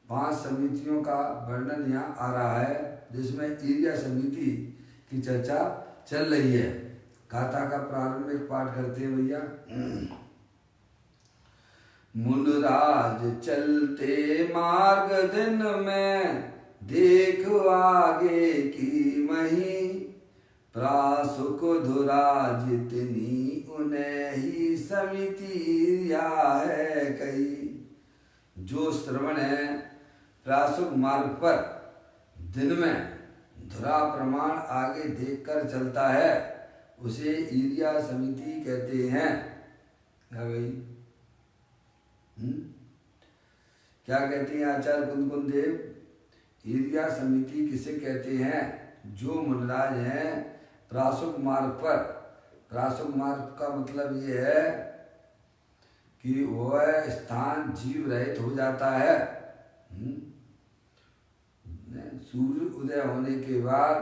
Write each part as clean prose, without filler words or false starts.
5 समितियों का वर्णन यहाँ आ रहा है, जिसमें ईर्या समिति की चर्चा चल रही है। गाथा का प्रारंभिक पाठ करते हैं भैया। मुनराज चलते मार्ग दिन में, देख आगे की मही, प्रासुक धुरा जितनी उन्हें ही समिति या है कही। जो श्रवण है प्रासुक मार्ग पर दिन में धुरा प्रमाण आगे देखकर चलता है, उसे ईर्या समिति कहते हैं। क्या भाई? क्या कहते हैं आचार्य कुंदकुंद देव? ईर्या समिति किसे कहते हैं? जो मुनराज हैं प्रासुक मार्ग पर। प्रासुक मार्ग का मतलब ये है कि वह स्थान जीव रहित हो जाता है। सूर्य उदय होने के बाद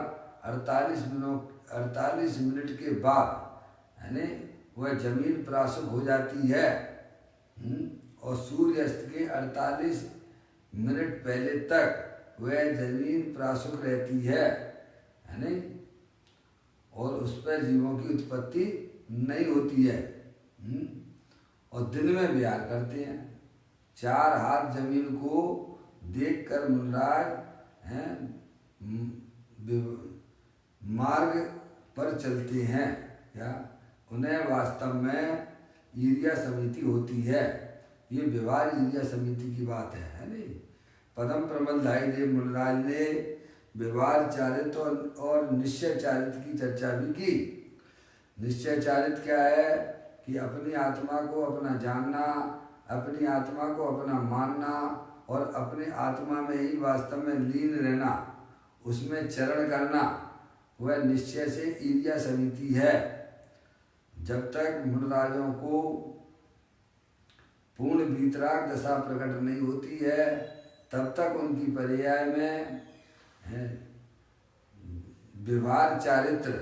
48 मिनट के बाद यानी वह जमीन प्रासुक हो जाती है, और सूर्यास्त के 48 मिनट पहले तक वह जमीन प्रासुक रहती है, यानी और उस पर जीवों की उत्पत्ति नहीं होती है। और दिन में विहार करते हैं। 4 हाथ जमीन को देखकर मुनराज मार्ग पर चलते हैं। क्या उन्हें वास्तव में ईर्या समिति होती है। ये व्यवहार ईर्या समिति की बात है नहीं। पदम प्रबलधाई देव मुनराज ने व्यवहार चारित और निश्चय चारित की चर्चा भी की। निश्चय चारित क्या है कि अपनी आत्मा को अपना जानना, अपनी आत्मा को अपना मानना और अपनी आत्मा में ही वास्तव में लीन रहना, उसमें चरण करना, वह निश्चय से ईर्या समिति है। जब तक मुनराजों को पूर्ण वीतराग दशा प्रकट नहीं होती है, तब तक उनकी पर्याय में व्यवहार चारित्र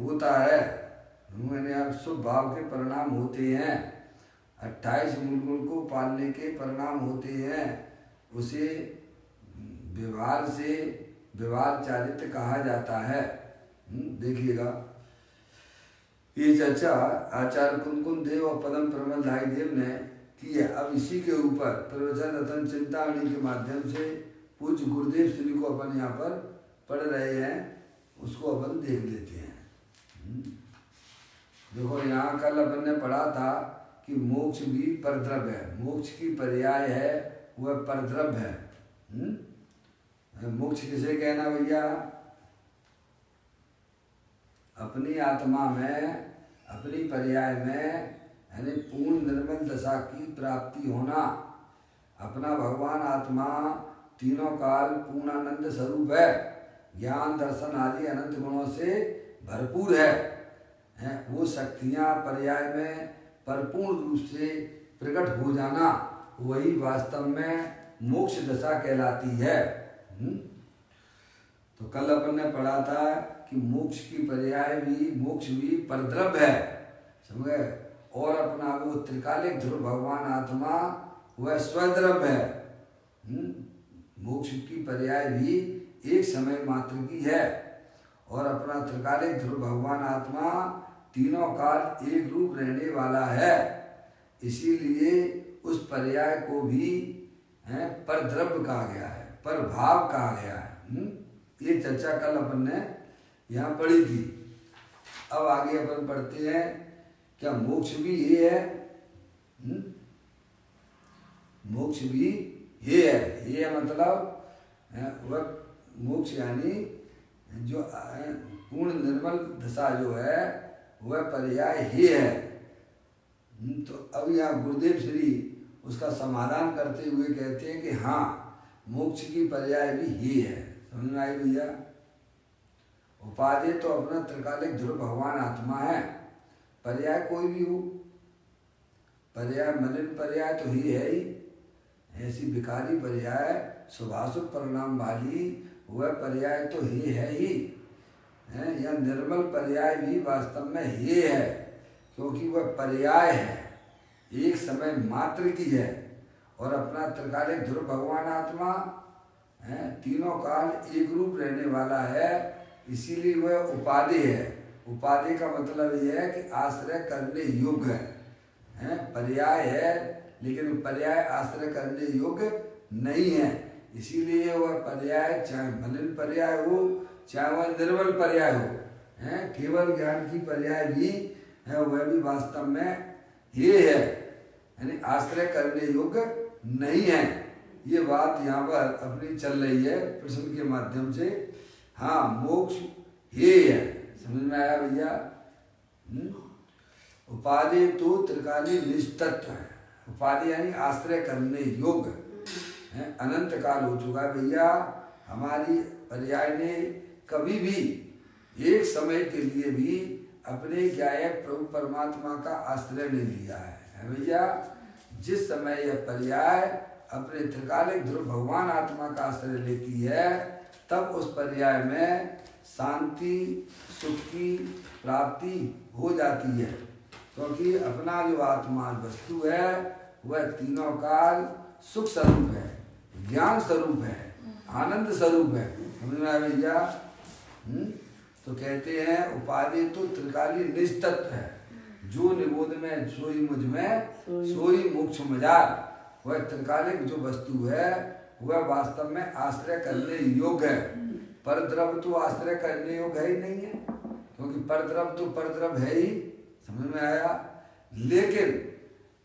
होता है। मैंने शुभ भाव के परिणाम होते हैं। 28 मूलगुण को पालने के परिणाम होते हैं। उसे व्यवहार से व्यवहार चारित्र कहा जाता है। देखिएगा, ये चर्चा आचार्य कुंदकुंद देव और पदम प्रबलधाई देव ने की है। अब इसी के ऊपर प्रवचन रतन चिंतामणि के माध्यम से पूज्य गुरुदेव श्री को अपन यहाँ पर पढ़ रहे हैं, उसको अपन देख लेते हैं। देखो, यहाँ कल अपन ने पढ़ा था कि मोक्ष भी परद्रव्य है। मोक्ष की पर्याय है वह परद्रव्य है। मोक्ष किसे कहना भैया? अपनी आत्मा में, अपनी पर्याय में यानी पूर्ण निर्मल दशा की प्राप्ति होना। अपना भगवान आत्मा तीनों काल पूर्णानंद स्वरूप है। ज्ञान दर्शन आदि अनंत गुणों से भरपूर है। वो शक्तियाँ पर्याय में परिपूर्ण रूप से प्रकट हो जाना, वही वास्तव में मोक्ष दशा कहलाती है। तो कल अपन ने पढ़ा था कि मोक्ष की पर्याय भी, मोक्ष भी परद्रव्य है, समझे। और अपना वो त्रिकालिक ध्रुव भगवान आत्मा वह स्वद्रव्य है। मोक्ष की पर्याय भी एक समय मात्र की है, और अपना त्रिकालिक ध्रुव भगवान आत्मा तीनों काल एक रूप रहने वाला है। इसीलिए उस पर्याय को भी परद्रव्य कहा गया है, परभाव कहा गया है। ये चर्चा कल अपन ने यहाँ पढ़ी थी। अब आगे अपन पढ़ते हैं, क्या मोक्ष भी ये है? मोक्ष भी ये है। ये मतलब वह मोक्ष यानी जो पूर्ण निर्मल दशा जो है वह पर्याय ही है। तो अब यहाँ गुरुदेव श्री उसका समाधान करते हुए कहते हैं कि हाँ, मोक्ष की पर्याय भी ही है। समझ में आई भैया? उपाधि तो अपना त्रिकालिक ध्रुव भगवान आत्मा है। पर्याय कोई भी हो, पर्याय मलिन पर्याय तो ही है ही। ऐसी विकारी पर्याय शुभाशुभ परिणाम वाली वह पर्याय तो ही है ही। यह निर्मल पर्याय भी वास्तव में ही है, क्योंकि वह पर्याय है, एक समय मात्र की है, और अपना त्रिकालिक ध्रुव भगवान आत्मा है, तीनों काल एक रूप रहने वाला है, इसीलिए वह उपाधि है। उपाधि का मतलब यह है कि आश्रय करने योग्य है, पर्याय है, लेकिन पर्याय आश्रय करने योग्य नहीं है। इसीलिए वह पर्याय चाहे मलिन पर्याय हो, चाहे वह निर्मल पर्याय हो, है केवल ज्ञान की पर्याय भी है, वह भी वास्तव में ये है, यानी आश्रय करने योग्य नहीं है। ये बात यहाँ पर अपनी चल रही है प्रश्न के माध्यम से। हाँ, मोक्ष ये है, समझ में आया भैया? उपाधि तो त्रिकाली निष्ठत्व है। उपाधि यानी आश्रय करने योग्य है। अनंत काल हो चुका है भैया, हमारी पर्याय ने कभी भी एक समय के लिए भी अपने गायक प्रभु परमात्मा का आश्रय नहीं लिया है भैया। जिस समय यह पर्याय अपने त्रिकालिक ध्रुव भगवान आत्मा का आश्रय लेती है, तब उस पर्याय में शांति सुख की प्राप्ति हो जाती है, क्योंकि अपना जो आत्मा वस्तु है वह तीनों काल सुख स्वरूप है, ज्ञान स्वरूप है, आनंद स्वरूप है। समझ में आया भैया? तो कहते हैं उपाधि तो त्रिकाली निष्ठत्व है, जो निबोध में सोई मुझ में सोई मोक्ष मजार। वह त्रिकालिक जो वस्तु है वह वास्तव में आश्रय करने योग्य है। परद्रव्य तो आश्रय करने योग्य है ही नहीं है, क्योंकि परद्रव्य तो परद्रव्य है ही। समझ में आया? लेकिन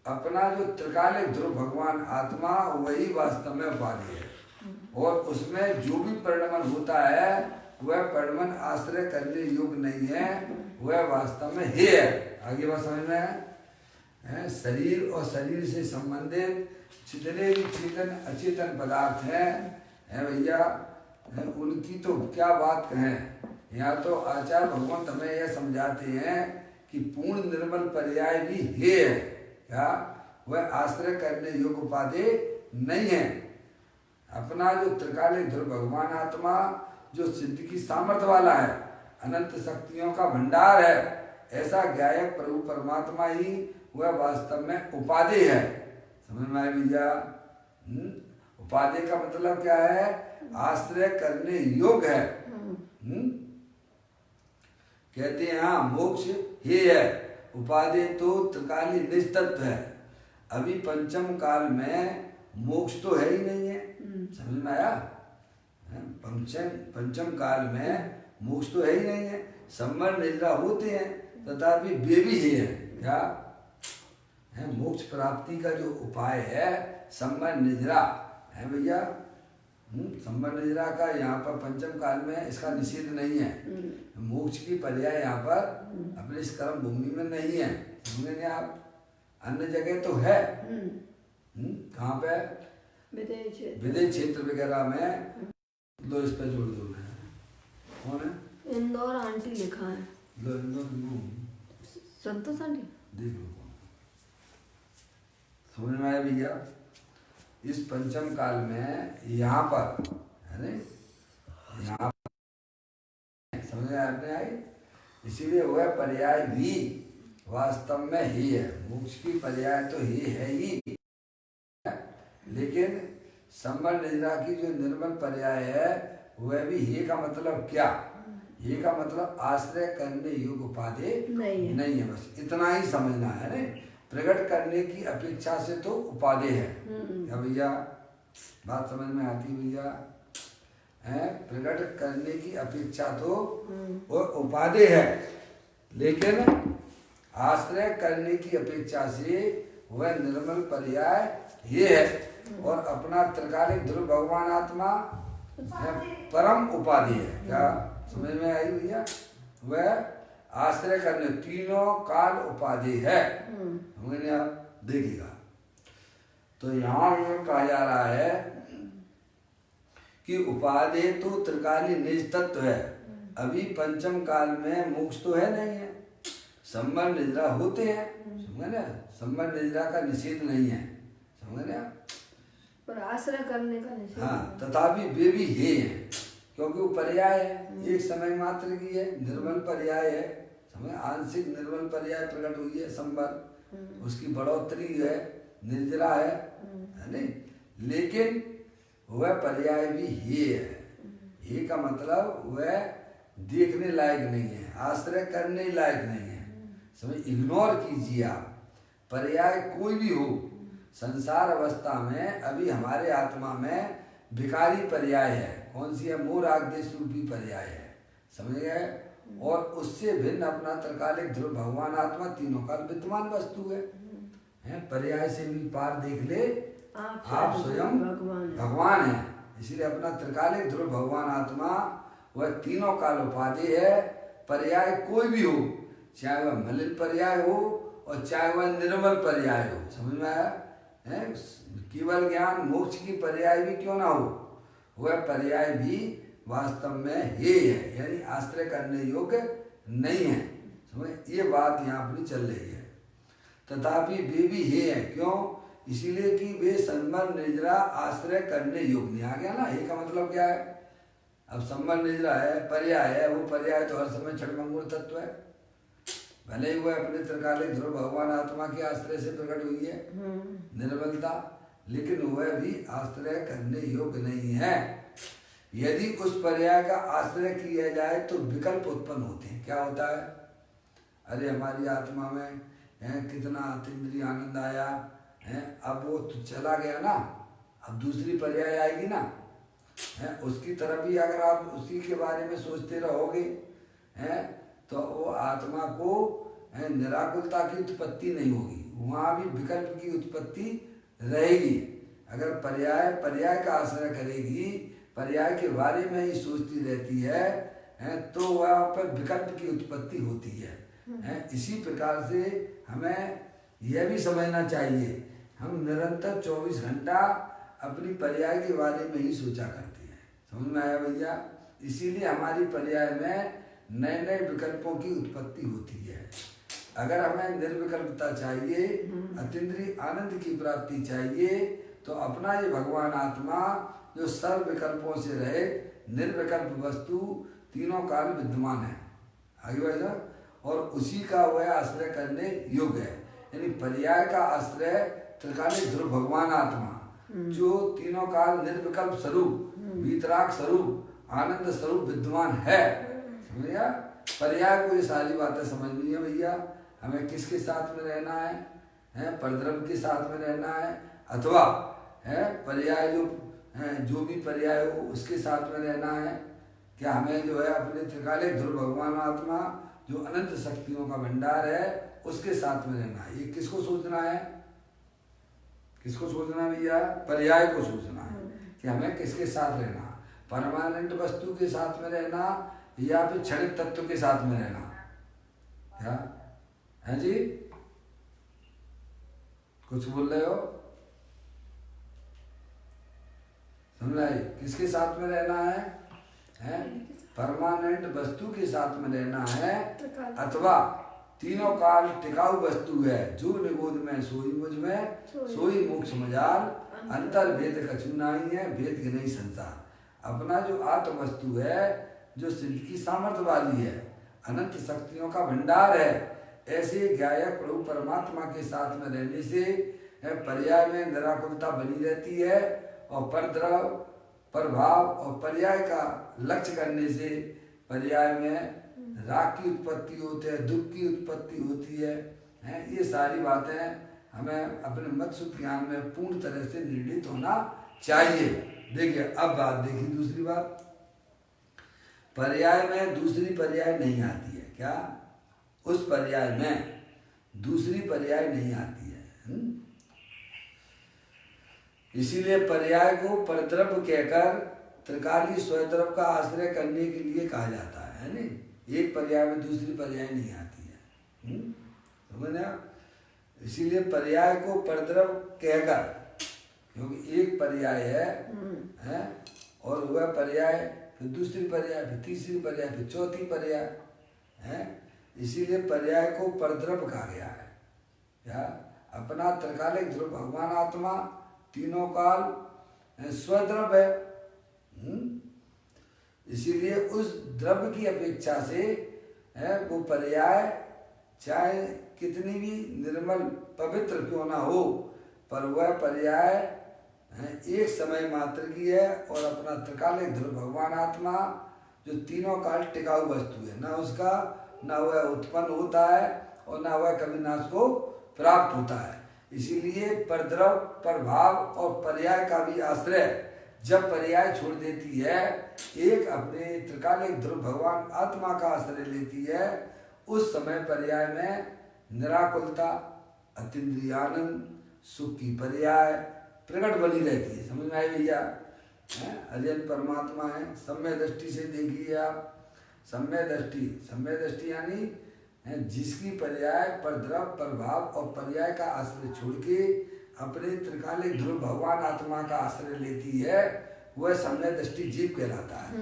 अपना जो त्रिकालिक ध्रुव भगवान आत्मा वही वास्तव में उपाधि है, और उसमें जो भी परिणमन होता है वह परिणमन आश्रय करने योग्य नहीं है, वह वास्तव में ही है। आगे बात समझ में है? शरीर और शरीर से संबंधित जितने भी चेतन अचेतन पदार्थ हैं भैया, उनकी तो क्या बात कहें। यहाँ तो आचार्य भगवंत हमें यह समझाते हैं कि पूर्ण निर्मल पर्याय भी है, क्या वह आश्रय करने योग्य उपाधि नहीं है। अपना जो त्रिकालिक ध्रुव भगवान आत्मा जो सिद्ध की सामर्थ्य वाला है, अनंत शक्तियों का भंडार है, ऐसा गायक प्रभु परमात्मा ही वह वास्तव में उपाधि है। समझ में आया भैया? उपाधि का मतलब क्या है? आश्रय करने योग्य है। कहते हैं हाँ, मोक्ष ही है, उपाधि तो त्रिकाली निष्ठत्व है। अभी पंचम काल में मोक्ष तो है ही नहीं है। समझ में आया? पंचम काल में मोक्ष तो है ही नहीं है। संवर निद्रा होते हैं तथापि वे भी ही है, क्या है? मोक्ष प्राप्ति का जो उपाय है संवर निद्रा है भैया। संवर निद्रा का यहाँ पर पंचम काल में इसका निषेध नहीं है। मोक्ष की पर्याय यहाँ पर अपने इस कर्म भूमि में नहीं है, समझेंगे आप? अन्य जगह तो है। कहाँ पे? विदेश क्षेत्र वगैरह में। दो इस पे जोड़ दो। कौन है? इंदौर आंटी लिखा है। दो इंदौर संतोष आंटी देख लो। समझ में आया भैया? इस पंचम काल में यहाँ पर है ना, यहाँ समझ में आपने आई? इसीलिए वह पर्याय भी वास्तव में ही है। मोक्ष की पर्याय तो ही है ही, लेकिन संवर निद्रा की जो निर्मल पर्याय है वह भी ही का मतलब क्या? ये का मतलब आश्रय करने योग्य उपाधि नहीं है। बस इतना ही समझना है ना। प्रकट करने की अपेक्षा से तो उपाधि है। क्या भैया बात समझ में आती भैया? है प्रकट करने की अपेक्षा तो वो उपाधि है, लेकिन आश्रय करने की अपेक्षा से वह निर्मल पर्याय ये है। और अपना त्रिकालिक ध्रुव भगवान आत्मा परम उपाधि है। क्या समझ में आई भैया? वह आश्रय करने तीनों काल उपाधि है। समझने आप देखिएगा। तो यहाँ ये कहा जा रहा है कि उपाधि तो त्रिकाली निज तत्व है। अभी पंचम काल में मोक्ष तो है नहीं है, संवर निद्रा होते हैं। समझ ना? संवर निद्रा का निषेध नहीं है। समझ ना? पर आश्रय करने का निषेध। हाँ, तथापि वे भी है, क्योंकि वो पर्याय है, एक समय मात्र की है, निर्मल पर्याय है। समझ? आंशिक निर्मल पर्याय प्रकट हुई है संवर, उसकी बढ़ोतरी है। निर्जरा है नहीं, लेकिन वह पर्याय भी हे है। हे का मतलब वह देखने लायक नहीं है, आश्रय करने लायक नहीं है, समझ, इग्नोर कीजिए आप। पर्याय कोई भी हो, संसार अवस्था में अभी हमारे आत्मा में विकारी पर्याय है। कौन सी है? मोह राग देश रूपी पर्याय है, समझ गए। और उससे भिन्न अपना त्रिकालिक ध्रुव भगवान आत्मा तीनों काल विद्यमान वस्तु है। पर्याय से भी पार देख ले, आप स्वयं भगवान है। इसलिए अपना त्रिकालिक ध्रुव भगवान आत्मा वह तीनों काल उपाधि है। पर्याय कोई भी हो, चाहे वह मलिन पर्याय हो और चाहे वह निर्मल पर्याय हो, समझ में आया? केवल ज्ञान मोक्ष की पर्याय भी क्यों ना हो, वह पर्याय भी वास्तव में हे है, यानी आश्रय करने योग्य नहीं है, समझ। ये बात यहाँ अपनी चल रही है। तथापि वे भी हे है, क्यों? इसीलिए कि वे संबर निर्जरा आश्रय करने योग्य नहीं। आ गया ना? हे का मतलब क्या है? अब संबर निर्जरा है, पर्याय है, वो पर्याय तो हर समय क्षणभंगुर तत्व है, भले ही वह अपने त्रिकालिक ध्रुव भगवान आत्मा के आश्रय से प्रकट हुई है निर्बलता, लेकिन वह भी आश्रय करने योग्य नहीं है। यदि उस पर्याय का आश्रय किया जाए तो विकल्प उत्पन्न होते हैं। क्या होता है? अरे हमारी आत्मा में कितना अतीन्द्रिय आनंद आया है, अब वो तो चला गया ना, अब दूसरी पर्याय आएगी ना, उसकी तरफ ही अगर आप उसी के बारे में सोचते रहोगे तो वो आत्मा को निराकुलता की उत्पत्ति नहीं होगी, वहाँ भी विकल्प की उत्पत्ति रहेगी। अगर पर्याय का आश्रय करेगी, पर्याय के बारे में ही सोचती रहती है तो वहाँ पर विकल्प की उत्पत्ति होती है। इसी प्रकार से हमें यह भी समझना चाहिए, हम निरंतर 24 घंटा अपनी पर्याय के बारे में ही सोचा करते हैं, समझ में आया भैया? इसीलिए हमारी पर्याय में नए नए विकल्पों की उत्पत्ति होती है। अगर हमें निर्विकल्पता चाहिए, अतीन्द्रिय आनंद की प्राप्ति चाहिए, तो अपना ये भगवान आत्मा जो सर्व विकल्पों से रहे, निर्विकल्प वस्तु तीनों काल विद्यमान है, आगे बढ़ जाओ, और उसी का वह आश्रय करने योग्य है। यानी पर्याय का आश्रय त्रिकालिक ध्रुव भगवान आत्मा जो तीनों काल निर्विकल्प स्वरूप, वीतराग स्वरूप, आनंद स्वरूप विद्यमान है, समझिए। पर्याय को ये सारी बातें समझनी है भैया। हमें किसके साथ में रहना है? परद्रव्य के साथ में रहना है, अथवा पर्याय जो भी पर्याय हो उसके साथ में रहना है। क्या हमें जो है अपने त्रिकालिक ध्रुव भगवान आत्मा जो अनंत शक्तियों का भंडार है उसके साथ में रहना है? ये किसको सोचना है? किसको सोचना है भैया? पर्याय को सोचना है कि हमें किसके साथ रहना, परमानेंट वस्तु के साथ में रहना या फिर क्षणिक तत्व के साथ में रहना। क्या है जी? कुछ बोल रहे हो? समझ आई? किसके साथ में रहना है? परमानेंट वस्तु के साथ में रहना है, अथवा तीनों काल टिकाऊ वस्तु है, जो निगोद में सोई मुझ में, सोई मोक्ष मजाल, अंतर भेद कछु नहीं है, भेद के नहीं संसार। अपना जो आत्म वस्तु है, जो सिद्ध की सामर्थ्य वाली है, अनंत शक्तियों का भंडार है, ऐसे गायक प्रभु परमात्मा के साथ में रहने से पर्याय में निराकुलता बनी रहती है, और परद्रव, प्रभाव और पर्याय का लक्ष्य करने से पर्याय में राग की उत्पत्ति होती है, दुख की उत्पत्ति होती है। ये सारी बातें हमें अपने मत्स्य ज्ञान में पूर्ण तरह से निर्णित होना चाहिए। देखिए अब बात देखिए, दूसरी बात, पर्याय में दूसरी पर्याय नहीं आती है। क्या? उस पर्याय में दूसरी पर्याय नहीं आती है। इसीलिए पर्याय को परद्रव्य कहकर त्रिकालीय स्वद्रव्य का आश्रय करने के लिए कहा जाता है नहीं? एक पर्याय में दूसरी पर्याय नहीं आती है, समझना? इसीलिए पर्याय को परद्रव्य कहकर, क्योंकि एक पर्याय है और वह पर्याय फिर दूसरी पर्याय, फिर तीसरी पर्याय, फिर चौथी पर्याय है। इसीलिए पर्याय को परद्रव्य कहा गया है। क्या? अपना त्रिकालिक ध्रुव भगवान आत्मा तीनों काल स्वद्रव्य है। इसीलिए उस द्रव्य की अपेक्षा से वो पर्याय चाहे कितनी भी निर्मल पवित्र क्यों ना हो, पर वह पर्याय एक समय मात्र की है और अपना त्रिकालिक ध्रुव भगवान आत्मा जो तीनों काल टिकाऊ वस्तु है, न उसका न वह उत्पन्न होता है और न वह कभी नाश को प्राप्त होता है। इसीलिए परद्रव, प्रभाव और पर्याय का भी आश्रय जब पर्याय छोड़ देती है, एक अपने त्रिकालिक ध्रुव भगवान आत्मा का आश्रय लेती है, उस समय पर्याय में निराकुलता, अतीन्द्रिय आनंद, सुख की पर्याय प्रकट बनी रहती है। समझ में आई भैया? अजैन परमात्मा है। सम्य दृष्टि से देखिए आप, सम्य दृष्टि यानी जिसकी पर्याय परद्रव, प्रभाव और पर्याय का आश्रय छोड़ के अपने त्रिकालिक ध्रुव भगवान आत्मा का आश्रय लेती है, वह सम्य दृष्टि जीव कहलाता है।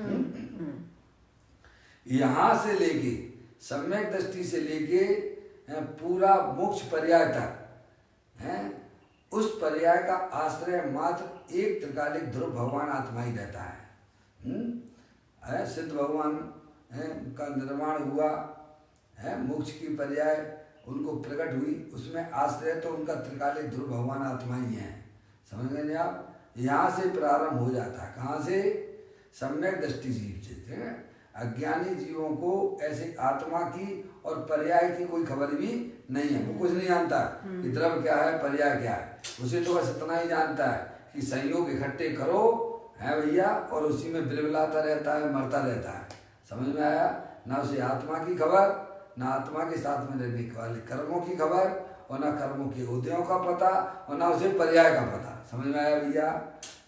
यहाँ से लेके सम्यक दृष्टि से लेके पूरा मोक्ष पर्याय तक उस पर्याय का आश्रय मात्र एक त्रिकालिक ध्रुव भगवान आत्मा ही रहता है। सिद्ध भगवान का निर्माण हुआ है, मोक्ष की पर्याय उनको प्रकट हुई, उसमें आश्रय तो उनका त्रिकालिक ध्रुव भगवान आत्मा ही है। समझ गए आप? यहाँ से प्रारंभ हो जाता है। कहाँ से? सम्यक दृष्टि जीव से। अज्ञानी जीवों को ऐसे आत्मा की और पर्याय की कोई खबर भी नहीं है, वो कुछ नहीं जानता कि द्रव्य क्या है, पर्याय क्या है। उसे तो बस इतना ही जानता है कि संयोग इकट्ठे करो है भैया, और उसी में बिलबिलाता रहता है, मरता रहता है। समझ में आया? ना उसे आत्मा की खबर, ना आत्मा के साथ में रहने वाले कर्मों की खबर, और ना कर्मों के उदयों का पता, और ना उसे पर्याय का पता। समझ में आया भैया?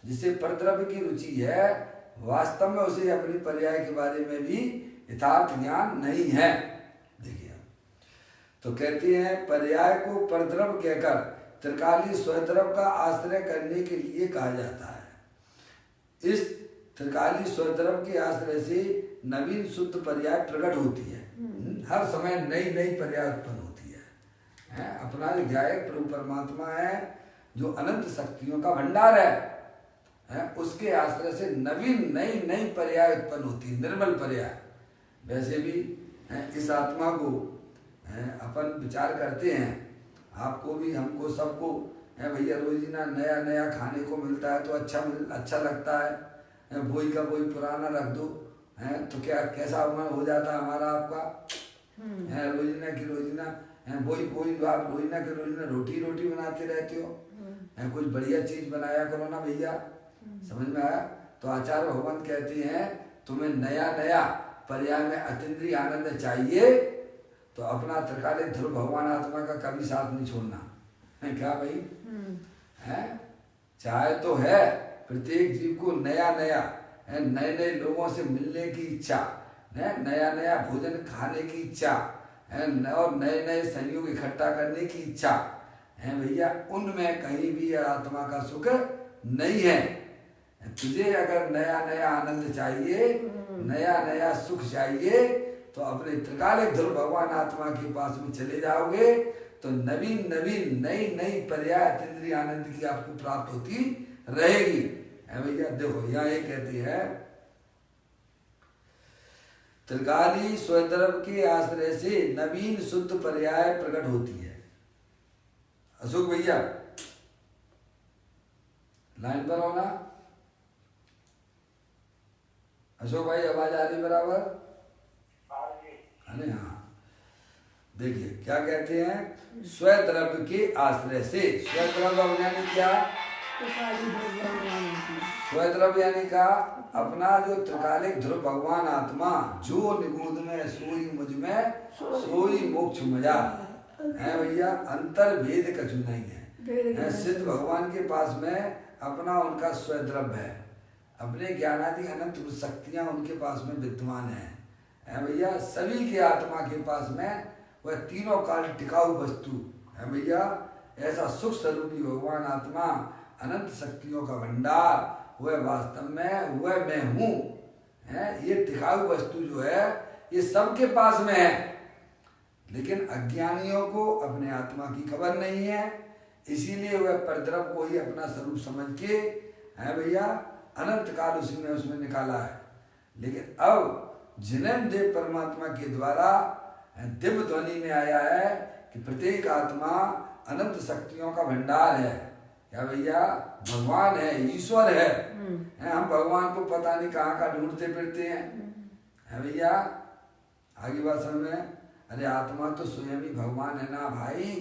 जिसे परद्रव्य की रुचि है, वास्तव में उसे अपनी पर्याय के बारे में भी यथार्थ ज्ञान नहीं है। देखिए, तो कहते हैं पर्याय को परद्रव्य कहकर त्रिकाली स्वद्रव्य का आश्रय करने के लिए कहा जाता है। इस त्रिकाली स्वद्रव्य के आश्रय से नवीन शुद्ध पर्याय प्रकट होती है। हर समय नई नई पर्याय उत्पन्न होती है। अपना जो गायक प्रभु परमात्मा है, जो अनंत शक्तियों का भंडार है, उसके आश्रय से नवीन नई नई पर्याय उत्पन्न होती है, निर्मल पर्याय। वैसे भी इस आत्मा को अपन विचार करते हैं, आपको भी, हमको, सबको भैया रोजीना नया नया खाने को मिलता है तो अच्छा लगता है। वही का वही पुराना रख दो तो क्या कैसा हो जाता है हमारा आपका? रोजीना की रोजीना वही आप रोजीना की रोजीना रोटी बनाते रहते हो। कुछ बढ़िया चीज बनाया करो ना भैया। समझ में आया? तो आचार्य भगवान कहते हैं तुम्हें नया नया पर्याय में अतीन्द्रिय आनंद चाहिए तो अपना त्रिकालिक ध्रुव भगवान आत्मा का कभी साथ नहीं छोड़ना है। क्या भाई? चाहे तो है प्रत्येक जीव को नया नया नए नए लोगों से मिलने की इच्छा, नया नया भोजन खाने की इच्छा और नए नए संयोग इकट्ठा करने की इच्छा है भैया। उनमें कहीं भी आत्मा का सुख नहीं है। तुझे अगर नया नया आनंद चाहिए, नया नया सुख चाहिए, तो अपने त्रिकालिक ध्रुव भगवान आत्मा के पास में चले जाओगे तो नवीन नवीन नई नई पर्याय अतीन्द्रिय आनंद की आपको प्राप्त होती रहेगी। है भैया? देखो यहाँ ये कहती है त्रिकाली स्वद्रव्य के आश्रय से नवीन शुद्ध पर्याय प्रकट होती है। अशोक भैया लाइन पर होना। अशोक भाई आवाज आ रही बराबर? अरे हाँ, देखिए क्या कहते हैं, स्वद्रव्य के आश्रय से। स्वद्रव्य यानी क्या? स्वद्रव्य यानी का अपना जो त्रिकालिक ध्रुव भगवान आत्मा, जो निगूढ़ में सोई मुझ में सोई मोक्ष मजा है भैया। अंतर भेद कछु नहीं है। सिद्ध भगवान के पास में अपना उनका स्वद्रव्य है, अपने ज्ञानादि अनंत शक्तियां उनके पास में विद्यमान है भैया। सभी के आत्मा के पास में वह तीनों काल टिकाऊ वस्तु है भैया। ऐसा सुख स्वरूपी भगवान आत्मा, अनंत शक्तियों का भंडार, वह वास्तव में वह मैं हूँ है। ये टिकाऊ वस्तु जो है ये सबके पास में है, लेकिन अज्ञानियों को अपने आत्मा की खबर नहीं है। इसीलिए वह परद्रव्य को ही अपना स्वरूप समझ के है भैया अनंत काल उसमें निकाला है। लेकिन अब जिन्हें देव परमात्मा के द्वारा दिव्य ध्वनि में आया है कि प्रत्येक आत्मा अनंत शक्तियों का भंडार है क्या भैया भगवान है, ईश्वर है, हम भगवान को पता नहीं कहाँ का ढूंढते फिरते हैं, है भैया। आगे बात समझ में। अरे आत्मा तो स्वयं ही भगवान है ना भाई।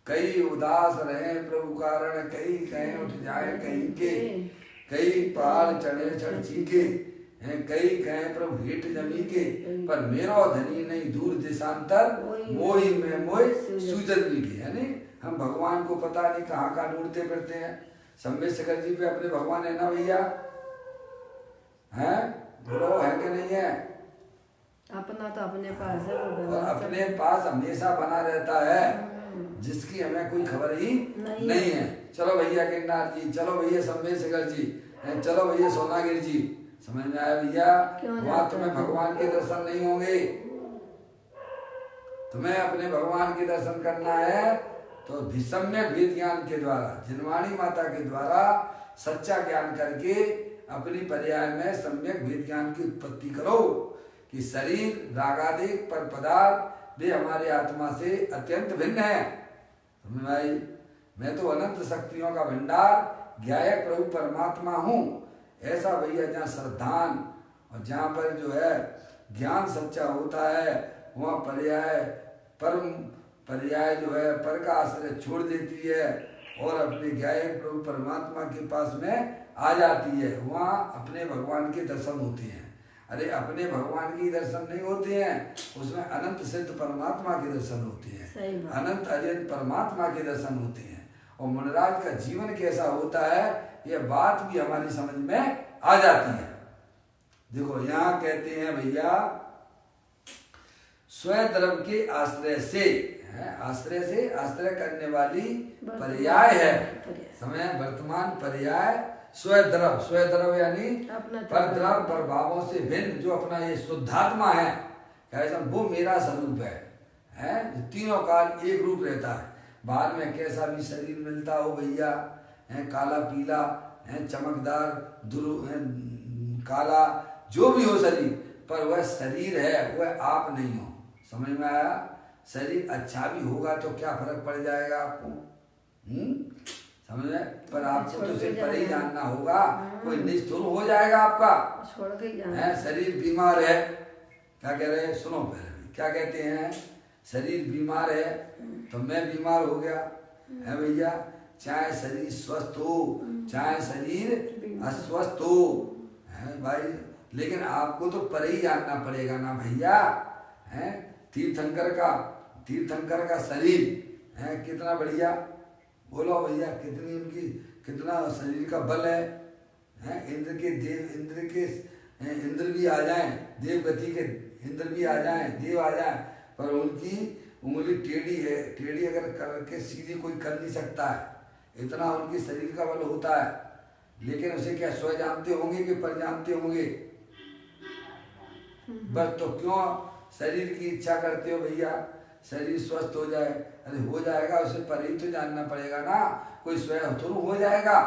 कई उदास रहे प्रभु कारण, कई कहीं उठ जाए कहीं के, कई पहाड़ चढ़े चढ़ चीके, कई कहें प्रभु भेंट जमी के, पर मेरो धनी नहीं दूर देशांतर, मोही में मोह सूजन भी के। यानी हम भगवान को पता नहीं कहाँ कहाँ ढूंढते फिरते हैं। संवेशकर जी पे अपने भगवान है ना भैया, हैं बोलो है कि नहीं है? अपना तो अपने पास है, और अपने पास हमेशा बना रहता है, जिसकी हमें कोई खबर ही नहीं है। चलो भैया गिरनार जी, चलो भैया संवेशकर जी, चलो भैया सोनागिर जी, समझ में आया भैया? वहां तुम्हें भगवान के दर्शन नहीं होंगे। तुम्हें अपने भगवान के दर्शन करना है तो सम्यक वेद ज्ञान के द्वारा, जिनवाणी माता के द्वारा सच्चा ज्ञान करके अपनी पर्याय में सम्यक वेद ज्ञान की उत्पत्ति करो कि शरीर रागादिक पर पदार्थ वे हमारे आत्मा से अत्यंत भिन्न है। समझ भाई, मैं तो अनंत शक्तियों का भंडार ज्ञायक प्रभु परमात्मा हूँ। ऐसा भैया जहाँ श्रद्धान और जहाँ पर जो है ज्ञान सच्चा होता है, वहाँ पर्याय जो है पर का आश्रय छोड़ देती है और अपने ज्ञायक प्रभु परमात्मा के पास में आ जाती है। वहाँ अपने भगवान के दर्शन होते हैं। अरे अपने भगवान के दर्शन नहीं होते हैं, उसमें अनंत सिद्ध परमात्मा के दर्शन होते हैं, अनंत अजय परमात्मा के दर्शन होते हैं। और मुनिराज का जीवन कैसा होता है यह बात भी हमारी समझ में आ जाती है। देखो यहाँ कहते हैं भैया स्वद्रव के आश्रय से, आश्रय करने वाली पर्याय है। समय वर्तमान पर्याय स्वद्रव यानी परद्रव पर भावों से भिन्न, जो अपना ये शुद्धात्मा है, कैसा वो मेरा स्वरूप है। तीनों काल एक रूप रहता है। बाद में कैसा भी शरीर मिलता हो भैया, काला पीला चमकदार काला जो भी हो शरीर, पर वह शरीर है, वह आप नहीं हो। समझ में आया? शरीर अच्छा भी होगा तो क्या फर्क पड़ जाएगा आपको? समझ में? पर आपको तो सिर्फ पर ही जानना होगा, कोई निष्ठुर हो जाएगा आपका। छोड़ के जाना। शरीर बीमार है, क्या कह रहे हैं? सुनो पहले क्या कहते हैं। शरीर बीमार है तो मैं बीमार हो गया है भैया। चाहे शरीर स्वस्थ हो चाहे शरीर अस्वस्थ हो, है भाई, लेकिन आपको तो पर ही जानना पड़ेगा ना भैया। है तीर्थंकर का शरीर है कितना बढ़िया, बोलो भैया कितनी उनकी कितना शरीर का बल है। इंद्र भी आ जाए, देवगति के इंद्र भी आ जाए, देव आ जाए, पर उनकी उंगली टेढ़ी है, टेढ़ी अगर करके सीधी कोई कर नहीं सकता है, इतना उनके शरीर का बल होता है। लेकिन उसे क्या स्व जानते होंगे कि पर जानते होंगे? बस तो क्यों शरीर की इच्छा करते हो भैया? शरीर स्वस्थ हो जाए, अरे हो जाएगा, उसे पर ही तो जानना पड़ेगा ना, कोई स्वयं थोड़ा हो जाएगा।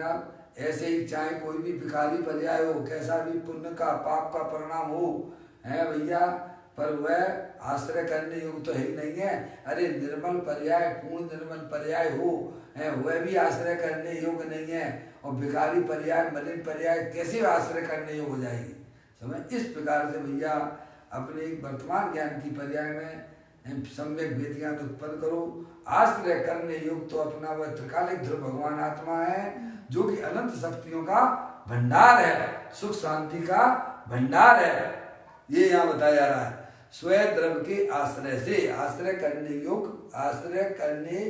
आप ऐसे ही चाहे कोई भी भिखारी पर्याय हो, कैसा भी पुण्य का पाप का परिणाम हो, है भैया, पर वह आश्रय करने योग्य तो है ही नहीं है। अरे निर्मल पर्याय, पूर्ण निर्मल पर्याय हो, है वह भी आश्रय करने योग्य नहीं है। और भिखारी पर्याय, मलिन पर्याय कैसे आश्रय करने योग्य हो जाएगी? समझ? इस प्रकार से भैया अपने वर्तमान ज्ञान की पर्याय में सम्यक वेद ज्ञान उत्पन्न करो। आश्रय करने योग्य तो अपना वह त्रिकालिक ध्रुव भगवान आत्मा है, जो कि अनंत शक्तियों का भंडार है, सुख शांति का भंडार है। ये यहाँ बताया जा रहा है। स्वद्रव के आश्रय से, आश्रय करने योग्य, आश्रय करने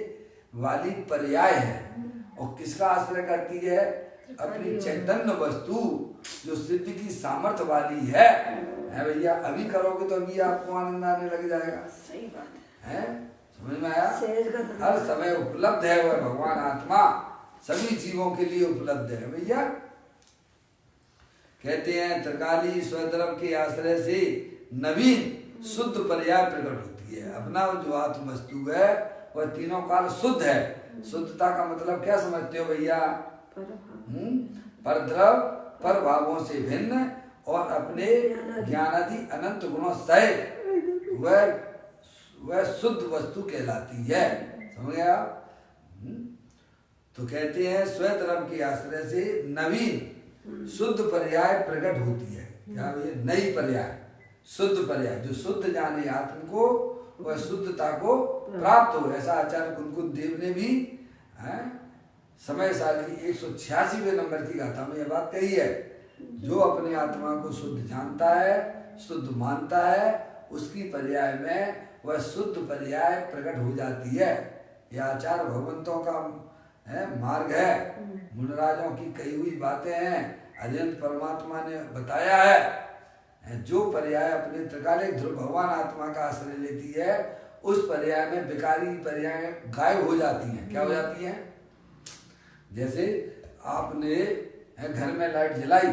वाली पर्याय है। और किसका आश्रय करती है? अपनी चैतन्य वस्तु जो सिद्धि की सामर्थ्य वाली है भैया। अभी करोगे तो अभी आपको आनंद आने लग जाएगा। सही बात है, समझ में आया? तो हर समय उपलब्ध है वह भगवान आत्मा, सभी जीवों के लिए उपलब्ध है भैया। कहते हैं त्रिकाली स्वद्रव के आश्रय से नवीन शुद्ध पर्याय प्रकट होती है। अपना जो आत्म वस्तु है वह तीनों काल शुद्ध है। शुद्धता का मतलब क्या समझते हो भैया? परद्रव, पर भावों से भिन्न और अपने ज्ञानादि अनंत गुणों सहित वह शुद्ध वस्तु कहलाती है। समझ गया आप? तो कहते हैं स्वधर्म के आश्रय से नवीन शुद्ध पर्याय प्रकट होती है। क्या भैया? नई पर्याय, शुद्ध पर्याय, जो शुद्ध जाने आत्म को वह शुद्धता को प्राप्त हो। ऐसा आचार्य कुंकुम देव ने भी समय साल की 186वें नंबर की गाथा में यह बात कही है। जो अपने आत्मा को शुद्ध जानता है, शुद्ध मानता है, उसकी पर्याय में वह शुद्ध पर्याय प्रकट हो जाती है। यह आचार्य भगवंतों का मार्ग है, मुनिराजों की कही हुई बातें हैं, अरिहंत परमात्मा ने बताया है। जो पर्याय अपने त्रिकालिक ध्रुव भगवान आत्मा का आश्रय लेती है, उस पर्याय में विकारी पर्याय गायब हो जाती हैं। क्या हो जाती हैं? जैसे आपने घर में लाइट जलाई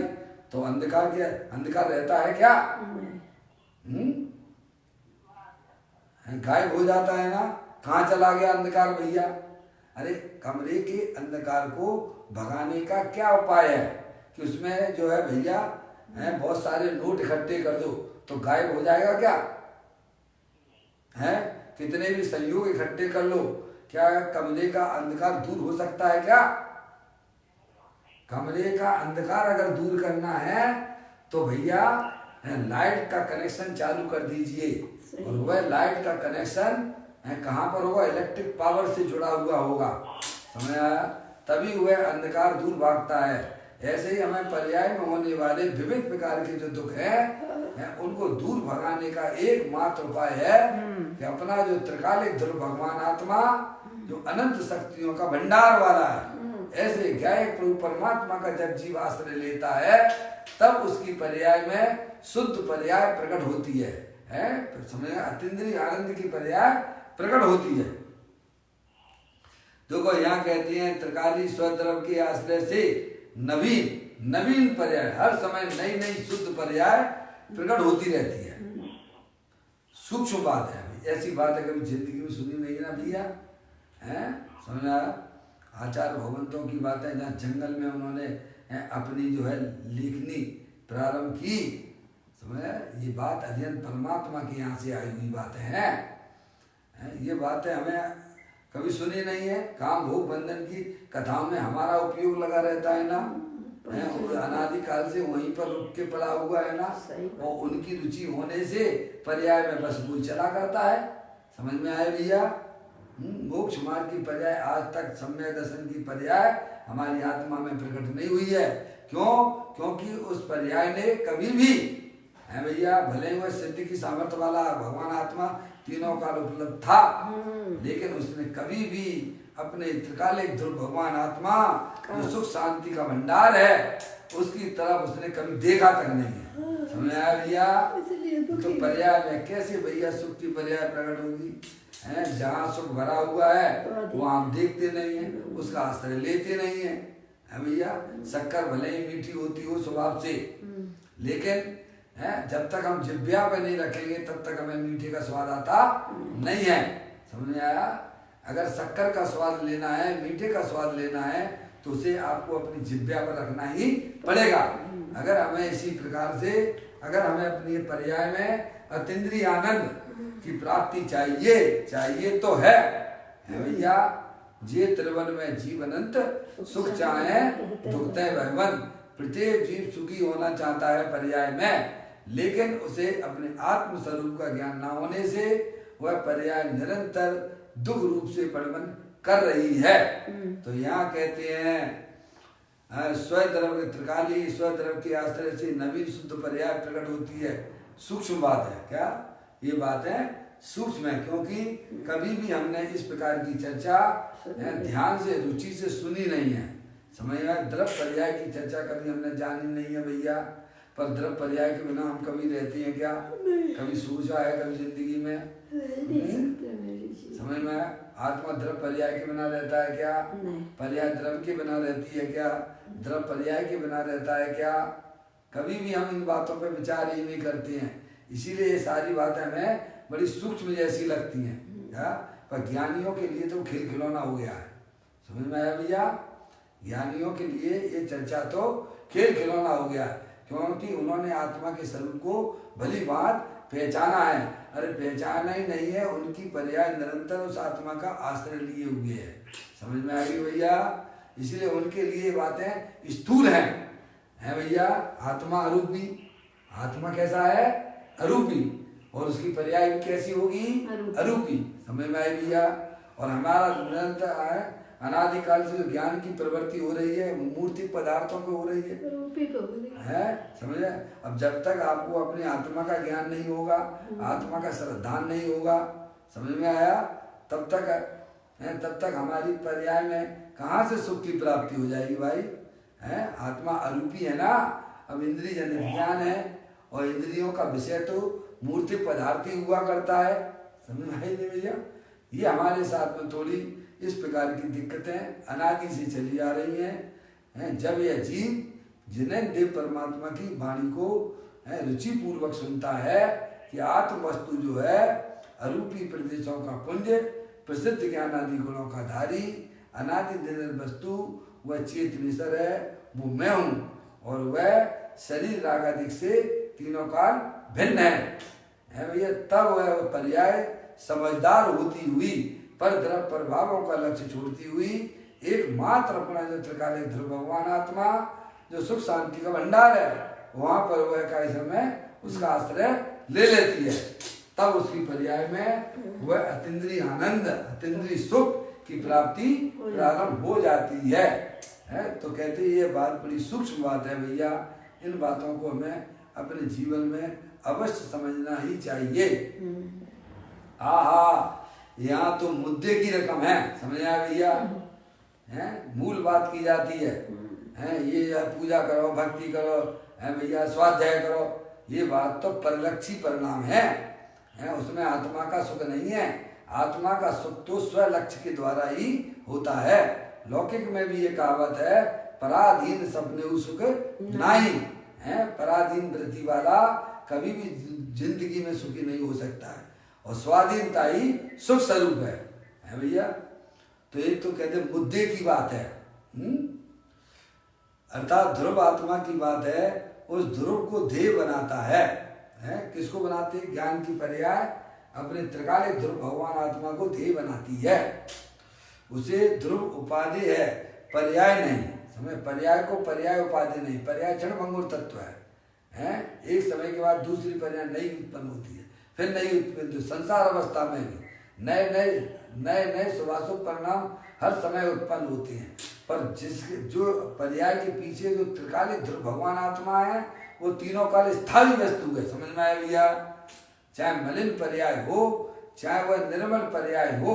तो अंधकार रहता है क्या? गायब हो जाता है ना। कहाँ चला गया अंधकार भैया? अरे कमरे के अंधकार को भगाने का क्या उपाय है कि उसमें जो है भैया बहुत सारे नोट इकट्ठे कर दो तो गायब हो जाएगा क्या? है कितने भी संयोग इकट्ठे कर लो, क्या कमरे का अंधकार दूर हो सकता है क्या? कमरे का अंधकार अगर दूर करना है तो भैया लाइट का कनेक्शन चालू कर दीजिए। और वह लाइट का कनेक्शन कहाँ पर होगा? इलेक्ट्रिक पावर से जुड़ा हुआ होगा। समझ आया? तभी वह अंधकार दूर भागता है। ऐसे ही हमें पर्याय में होने वाले विविध प्रकार के जो दुख हैं उनको दूर भगाने का एकमात्र उपाय है कि अपना जो त्रिकालिक ध्रुव भगवान आत्मा जो अनंत शक्तियों का भंडार वाला है, ऐसे ज्ञायक प्रभु परमात्मा का जब जीव आश्रय लेता है तब उसकी पर्याय में शुद्ध पर्याय प्रकट होती है। समझ अतीन्द्रिय आनंद की पर्याय प्रकट होती है। देखो यहाँ कहते हैं त्रिकाली स्वद्रव के आश्रय से नवीन पर्याय, हर समय नई नई शुद्ध पर्याय प्रकट होती रहती है। सूक्ष्म बात है, ऐसी बात है कभी जिंदगी में सुनी नहीं है ना भैया। समझा? आचार्य भगवंतों की बातें जहाँ जंगल में उन्होंने अपनी जो है लेखनी प्रारंभ की। समझ? ये बात अरिहंत परमात्मा के यहाँ से आई हुई बातें हैं। ये बातें हमें कभी सुनी नहीं है। काम भोग बंधन की कथाओं में हमारा उपयोग लगा रहता है ना, अनादिकाल से वहीं पर रुक के पड़ा हुआ है ना, और उनकी रुचि होने से पर्याय में बस कोई चला करता है। समझ में आए भैया? मोक्ष मार्ग की पर्याय आज तक सम्यक दर्शन की पर्याय हमारी आत्मा में प्रकट नहीं हुई है। क्यों? क्योंकि उस पर्याय ने कभी भी है भैया, भले वह सिद्धि की सामर्थ्य वाला भगवान आत्मा तीनों काल उपलब्ध था, लेकिन उसने कभी भी अपने त्रिकालिक ध्रुव भगवान आत्मा जो सुख शांति का भंडार है उसकी तरफ उसने कभी देखा तक नहीं है। समझ आया भैया? तो पर्याय में कैसे भैया सुख की पर्याय प्रकट होगी? जहाँ सुख भरा हुआ है वो आप देखते नहीं है, उसका आश्रय लेते नहीं है। भैया शक्कर भले ही मीठी होती हो स्वभाव से, लेकिन जब तक हम जिह्वा पे नहीं रखेंगे तब तक हमें मीठे का स्वाद आता नहीं है। समझ में आया? अगर शक्कर का स्वाद लेना है, मीठे का स्वाद लेना है तो उसे आपको अपनी जिह्वा पर रखना ही पड़ेगा। अगर हमें इसी प्रकार से अगर हमें अपनी पर्याय में अतीन्द्रिय आनंद की प्राप्ति चाहिए तो है भैया, जे त्रिवन में जीव अनंत सुख चाहे दुखते भयवन। प्रत्येक जीव सुखी होना चाहता है पर्याय में, लेकिन उसे अपने आत्म स्वरूप का ज्ञान न होने से वह पर्याय निरंतर दुख रूप से परिणमन कर रही है। तो यहाँ कहते हैं स्वद्रव के त्रिकाली स्वद्रव के आश्रय से नवीन शुद्ध पर्याय प्रकट होती है। सूक्ष्म बात है क्या? ये बात है सूक्ष्म है, क्योंकि कभी भी हमने इस प्रकार की चर्चा ध्यान से रुचि से सुनी नहीं है। समझ में? द्रव पर्याय की चर्चा कभी हमने जानी नहीं है भैया। पर द्रव पर्याय के बिना हम कभी रहते हैं क्या? कभी सोचा है कभी जिंदगी में? समझ में? आत्मा द्रव पर्याय के बिना रहता है क्या? पर्याय द्रव के बिना रहती है क्या? द्रव पर्याय के बिना रहता है क्या? कभी भी हम इन बातों पे विचार ही नहीं करते हैं। इसीलिए ये सारी बातें हमें बड़ी सूक्ष्म जैसी लगती हैं। पर ज्ञानियों के लिए तो खेल खिलौना हो गया है। समझ में आया भैया? ज्ञानियों के लिए ये चर्चा तो खेल खिलौना हो गया, क्योंकि उन्होंने आत्मा के स्वरूप को भली बात पहचाना है। अरे पहचाना ही नहीं है, उनकी पर्याय निरंतर उस आत्मा का आश्रय लिए हुए है। समझ में आ गई भैया? इसलिए उनके लिए बातें स्थूल हैं भैया। आत्मा अरूपी, आत्मा कैसा है? अरूपी, और उसकी पर्याय भी कैसी होगी? अरूपी। समझ में आई भैया? और हमारा निरंतर है अनादिकाल से जो ज्ञान की प्रवृत्ति हो रही है मूर्ति पदार्थों पे हो रही है। समझे? अब जब तक आपको अपनी आत्मा का ज्ञान नहीं होगा, आत्मा का श्रद्धान नहीं होगा, समझ में आया, तब तक हमारी पर्याय में कहाँ से सुख की प्राप्ति हो जाएगी भाई? है आत्मा अरूपी है ना। अब इंद्रिय जन्य ज्ञान है और इंद्रियों का विषय तो मूर्ति पदार्थ ही हुआ करता है। समझ में आई नहीं भैया? ये हमारे साथ में थोड़ी इस प्रकार की दिक्कतें अनादि से चली आ रही हैं। जब यह जीव जिन्हें देव परमात्मा की वाणी को रुचि पूर्वक सुनता है कि आत्म वस्तु जो है अरूपी प्रदेशों का पुंज, प्रसिद्ध ज्ञान आदि गुणों का धारी, अनादि निरंतर वस्तु वह चेतनेश्वर है, वो मैं हूँ, और वह शरीर रागादिक से तीनों काल भिन्न है भैया। तब वह पर्याय समझदार होती हुई पर द्रव प्रभावों का लक्ष्य छोड़ती हुई एकमात्र अपना जो त्रिकालिक ध्रुव भगवान आत्मा जो सुख शांति का भंडार है, वहां पर वह का समय उसका आश्रय ले लेती है। तब उसकी पर्याय में वह अतीन्द्रिय आनंद, अतीन्द्रिय सुख की प्राप्ति प्रारंभ हो जाती है। तो कहते ये बात बड़ी सूक्ष्म बात है भैया। इन बातों को हमें अपने जीवन में अवश्य समझना ही चाहिए। आहा, यहाँ तो मुद्दे की रकम है, समझ आया भैया? मूल बात की जाती है ये पूजा करो, भक्ति करो, है भैया, स्वाध्याय करो, ये बात तो परिलक्षी परिणाम है। उसमें आत्मा का सुख नहीं है। आत्मा का सुख तो स्वलक्ष्य के द्वारा ही होता है। लौकिक में भी ये कहावत है, पराधीन सपने सुख नहीं है। पराधीन वृत्ति वाला कभी भी जिंदगी में सुखी नहीं हो सकता है, और स्वाधीनता ही सुख स्वरूप है भैया। तो एक तो कहते मुद्दे की बात है, अर्थात ध्रुव आत्मा की बात है। उस ध्रुव को ध्येय बनाता है। किसको बनाते हैं? ज्ञान की पर्याय अपने त्रिकालिक ध्रुव भगवान आत्मा को ध्येय बनाती है। उसे ध्रुव उपाधि है, पर्याय नहीं। समय पर्याय को पर्याय उपाधि नहीं, पर्याय क्षण भंगुर तत्व है। एक समय के बाद दूसरी पर्याय नई उत्पन्न होती है, फिर नई उत्पन्न। संसार अवस्था में भी नए शुभाशुभ परिणाम हर समय उत्पन्न होते हैं, पर जिसके जो पर्याय के पीछे जो त्रिकालिक ध्रुव भगवान आत्मा है, वो तीनों काल स्थायी वस्तु है। समझ में आया भैया? चाहे मलिन पर्याय हो, चाहे वह निर्मल पर्याय हो,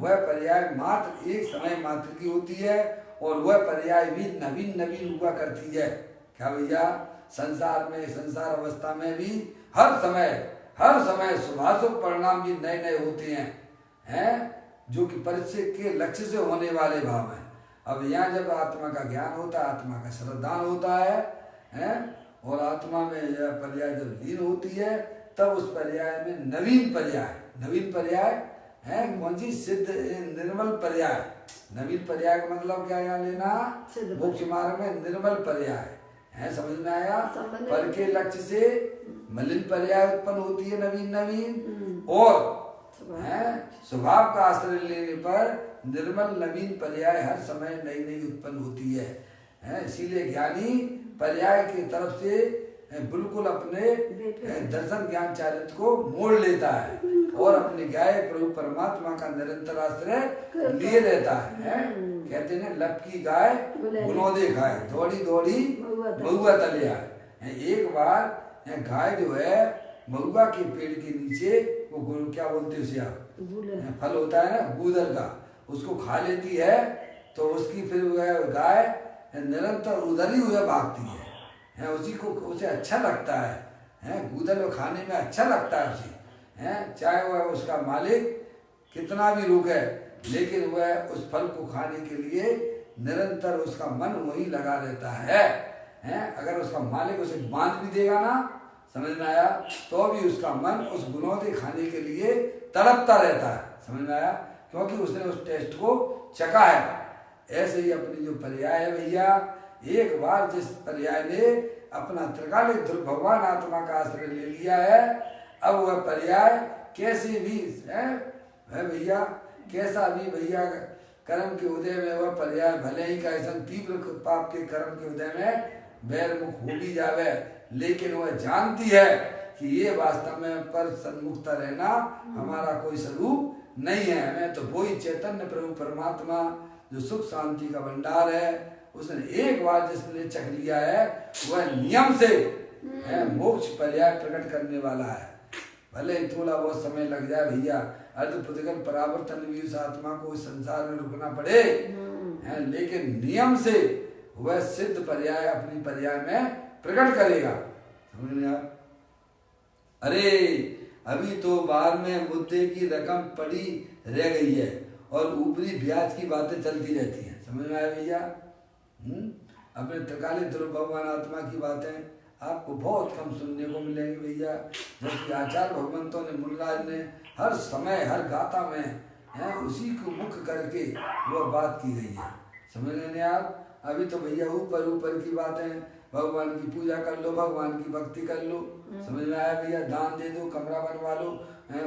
वह पर्याय मात्र एक समय मात्र की होती है, और वह पर्याय भी नवीन हुआ करती है। क्या भैया? संसार में, संसार अवस्था में भी हर समय शुभाशुभ परिणाम भी नए होते हैं, जो कि परिचय के लक्ष्य से होने वाले भाव हैं। अब यहाँ जब आत्मा का ज्ञान होता है, आत्मा का श्रद्धान होता है, और आत्मा में यह पर्याय जब लीन होती है, तब उस पर्याय में नवीन पर्याय है। कौन सी? सिद्ध निर्मल पर्याय। नवीन पर्याय का मतलब क्या यहाँ लेना? मोक्ष मार्ग में निर्मल पर्याय है। समझ में आया? पर के लक्ष्य से मलिन पर्याय उत्पन्न होती है, नवीन, और स्वभाव का आश्रय लेने पर निर्मल नवीन पर्याय हर समय नई उत्पन्न होती है। इसीलिए ज्ञानी पर्याय की तरफ से बिल्कुल अपने दर्शन ज्ञान चारित्र को मोड़ लेता है, और अपने गाय प्रभु परमात्मा का निरंतर आश्रय लिए रहता है। कहते हैं लप की गाय गुनौदे खाए, दौड़ी महुआ तले आए। एक बार गाय जो है महुआ के पेड़ के नीचे, वो क्या बोलते हैं उसे आप, फल होता है ना गूदर का, उसको खा लेती है। तो उसकी फिर वह गाय निरंतर उधर ही भागती है। उसी को उसे अच्छा लगता है, गूदर को खाने में अच्छा लगता है उसे। चाहे वह उसका मालिक कितना भी रोके, लेकिन वह उस फल को खाने के लिए निरंतर उसका मन वहीं लगा रहता है। अगर उसका मालिक उसे बांध भी देगा ना, समझ में आया, तो भी उसका मन उस गुनौदे खाने के लिए तड़पता रहता है। समझ में आया? क्योंकि उसने उस टेस्ट को चखा है। ऐसे ही अपनी जो पर्याय है भैया, एक बार जिस पर्याय ने अपना त्रिकालिक ध्रुव भगवान आत्मा का आश्रय ले लिया है, अब वह पर्याय कैसे भी है भैया, कैसा भी भैया कर्म के उदय में वह पर्याय भले ही का ऐसा तीव्र पाप के कर्म के उदय में बैरमुख हो भी जावे, लेकिन वह जानती है कि ये वास्तव में पर सन्मुखता रहना हमारा कोई स्वरूप नहीं है। हमें तो वही चैतन्य प्रभु परमात्मा जो सुख शांति का भंडार है, उसने एक बार जिसने चख लिया है वह नियम से मोक्ष पर्याय प्रकट करने वाला है। भले ही थोड़ा बहुत समय लग जाए भैया, अर्धप्रतिगल परावर्तन भी उस आत्मा को इस संसार में रुकना पड़े, लेकिन नियम से वह सिद्ध पर्याय अपनी पर्याय में प्रकट करेगा। समझ में आप? अरे अभी तो बाहर में मुद्दे की रकम पड़ी रह गई है और ऊपरी ब्याज की बातें चलती रहती हैं। समझ में आया भैया? अपने त्रिकालीन ध्रुव भगवान आत्मा की बातें आपको बहुत कम सुनने को मिलेंगी भैया, जबकि आचार्य भगवंतों ने, मुनिराज ने हर समय हर गाथा में उसी को मुख्य करके वह बात की गई है। समझ लेंगे आप? अभी तो भैया ऊपर ऊपर की बातें, भगवान की पूजा कर लो, भगवान की भक्ति कर लो, समझ में आया भैया, दान दे दो, कमरा बनवा लो,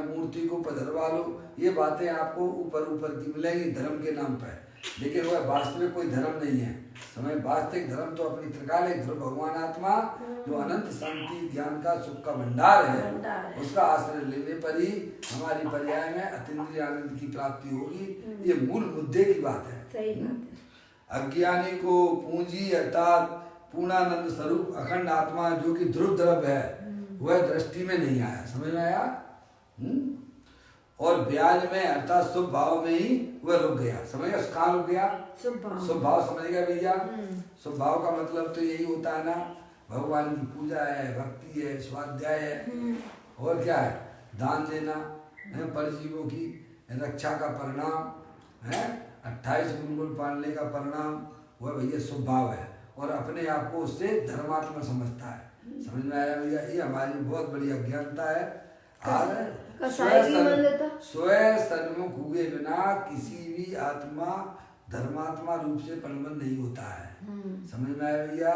मूर्ति को पधरवा लो, ये बातें आपको ऊपर ऊपर की मिलेंगी धर्म के नाम पर, लेकिन वह वास्तविक कोई धर्म नहीं है। समय वास्तविक धर्म तो अपनी त्रिकालिक ध्रुव भगवान आत्मा जो अनंत शांति ज्ञान का सुख का भंडार है, उसका आश्रय लेने पर ही हमारी पर्याय में अतीन्द्रिय आनंद की प्राप्ति होगी। ये मूल मुद्दे की बात है। सही बात है। अज्ञानी को पूंजी अर्थात पूर्णानंद स्वरूप अखंड आत्मा जो कि ध्रुव द्रव्य है वह दृष्टि में नहीं आया। समझ में आया? और ब्याज में अर्थात शुभ भाव में ही वह रुक गया। समझ गया? कहाँ रुक गया? शुभ भाव। समझ गया भैया? शुभ भाव का मतलब तो यही होता है ना, भगवान की पूजा है, भक्ति है, स्वाध्याय है, और क्या है? दान देना है, परजीवों की रक्षा का परिणाम है, 28 गुणगुण पालने का परिणाम, वह भैया शुभ भाव है और अपने आप को उससे धर्मात्मा समझता है। समझ में आया भैया? ये हमारी बहुत बड़ी अज्ञानता है। स्वयं सन्मुख हुए बिना किसी भी आत्मा धर्मात्मा रूप से परिणत नहीं होता है। समझ में आया भैया?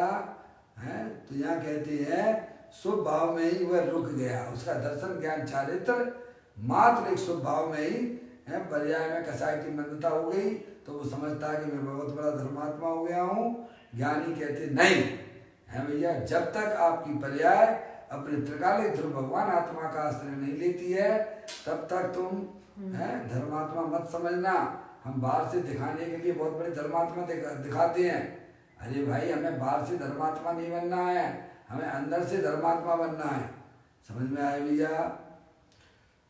तो यहाँ कहते हैं शुभ भाव में ही वह रुक गया, उसका दर्शन ज्ञान चारित्र मात्र एक शुभ भाव में ही पर्याय में कसाई की मंदता हो गई, तो वो समझता है कि मैं बहुत बड़ा धर्मात्मा हो गया हूँ। ज्ञानी कहते नहीं है भैया, जब तक आपकी पर्याय अपने त्रिकालिक ध्रुव भगवान आत्मा का आश्रय नहीं लेती है तब तक तुम धर्मात्मा मत समझना। हम बाहर से दिखाने के लिए बहुत बड़े धर्मात्मा दिखाते हैं। अरे भाई, हमें बाहर से धर्मात्मा नहीं बनना है, हमें अंदर से धर्मात्मा बनना है। समझ में आया भैया?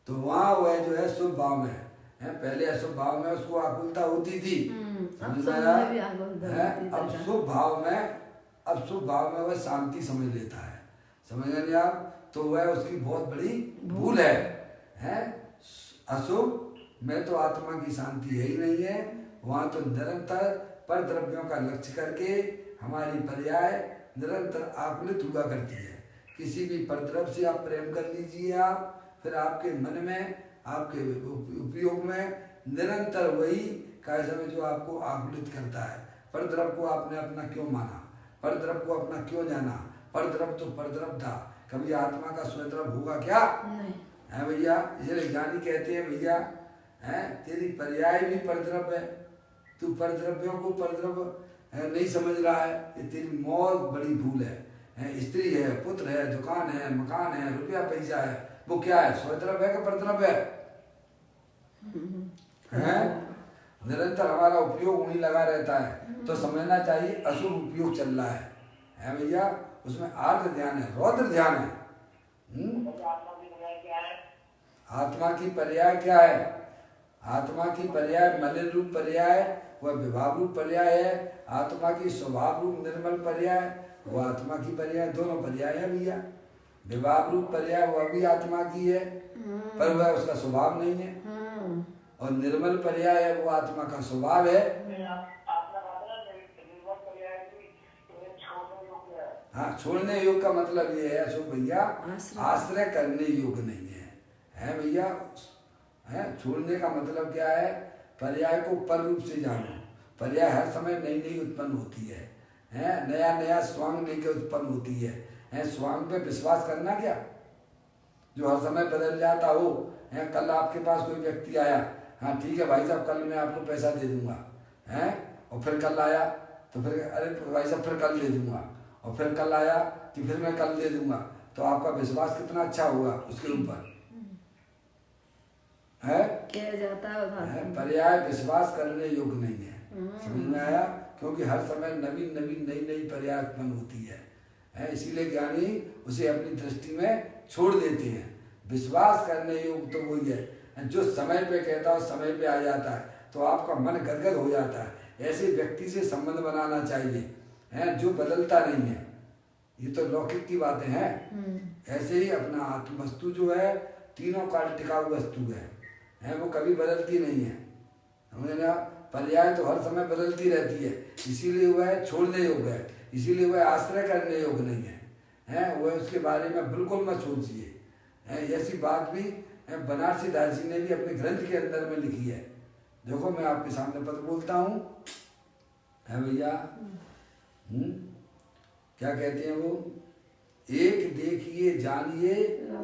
तो वहाँ वह जो है शुभ भाव में है, पहले अशुभ भाव में उसको आकुलता होती थी। समझ में आया? अब शुभ भाव में वह शांति समझ लेता है। समझ गए आप? तो वह उसकी बहुत बड़ी भूल है। अशुभ में तो आत्मा की शांति है ही नहीं है। वहाँ तो निरंतर पर द्रव्यों का लक्ष्य करके हमारी पर्याय निरंतर आकुलित हुआ करती है। किसी भी परद्रव्य से आप प्रेम कर लीजिए, आप फिर आपके मन में, आपके उपयोग में निरंतर वही कार्य जो आपको आकुलित करता है। परद्रव्य को आपने अपना क्यों माना, परद्रव्य को अपना क्यों जाना? परद्रव्य तो परद्रव्य था, कभी आत्मा का स्वद्रव्य होगा क्या? नहीं है भैया। इसलिए ज्ञानी कहते हैं भैया, तेरी पर्याय भी परद्रव्य है, तू परद्रव्यों को परद्रव्य नहीं समझ रहा है, ये तेरी बहुत बड़ी भूल है। स्त्री है, पुत्र है, दुकान है, मकान है, रुपया पैसा है, वो क्या है? स्वद्रव्य है कि परद्रव्य है? निरंतर हमारा उपयोग उन्हीं लगा रहता है, तो समझना चाहिए अशुभ उपयोग चल रहा है भैया। उसमें आर्द्र ध्यान है, रौद्र ध्यान है। आत्मा की पर्याय क्या है? आत्मा की पर्याय मलिन रूप पर्याय, वह विभाव रूप पर्याय है। आत्मा की स्वभाव रूप निर्मल पर्याय, वह आत्मा की पर्याय, दोनों पर्याय है भैया। विभाव रूप पर्याय वह भी आत्मा की है, पर वह उसका स्वभाव नहीं है, और निर्मल पर्याय है वो आत्मा का स्वभाव है। हाँ, छोड़ने योग का मतलब ये है अशोक भैया, आश्रय करने योग नहीं है भैया। छोड़ने का मतलब क्या है? पर्याय को पर रूप से जानो। पर्याय हर समय नई नई उत्पन्न होती है, नया नया स्वांग लेकर उत्पन्न होती है। स्वांग पे विश्वास करना क्या? जो हर समय बदल जाता हो। है कल आपके पास कोई व्यक्ति आया, हाँ ठीक है भाई साहब कल मैं आपको पैसा दे दूंगा, हैं, और फिर कल आया तो फिर अरे भाई साहब फिर कल दे दूंगा, और फिर कल आया कि फिर मैं कल दे दूंगा, तो आपका विश्वास कितना अच्छा होगा उसके ऊपर, है किया जाता है। पर्याय विश्वास करने योग्य नहीं है। समझ में आया? क्योंकि हर समय नवीन नवीन नई नई पर्याय उत्पन्न होती है, इसीलिए ज्ञानी उसे अपनी दृष्टि में छोड़ देते हैं। विश्वास करने योग्य तो वही है जो समय पे कहता है समय पे आ जाता है, तो आपका मन गदगद हो जाता है। ऐसे व्यक्ति से संबंध बनाना चाहिए, है जो बदलता नहीं है। ये तो लौकिक की बातें हैं। ऐसे ही अपना आत्म वस्तु जो है तीनों काल टिकाऊ वस्तु है, वो कभी बदलती नहीं है। समझे ना? पर्याय तो हर समय बदलती रहती है, इसीलिए वह छोड़ने योग्य है, इसीलिए वह आश्रय करने योग्य नहीं है, वह उसके बारे में बिल्कुल मत सोचिए। ऐसी बात भी बनारसी दास जी ने भी अपने ग्रंथ के अंदर में लिखी है। देखो मैं आपके सामने पद बोलता हूँ, है भैया, क्या कहते हैं वो, एक देखिए जानिए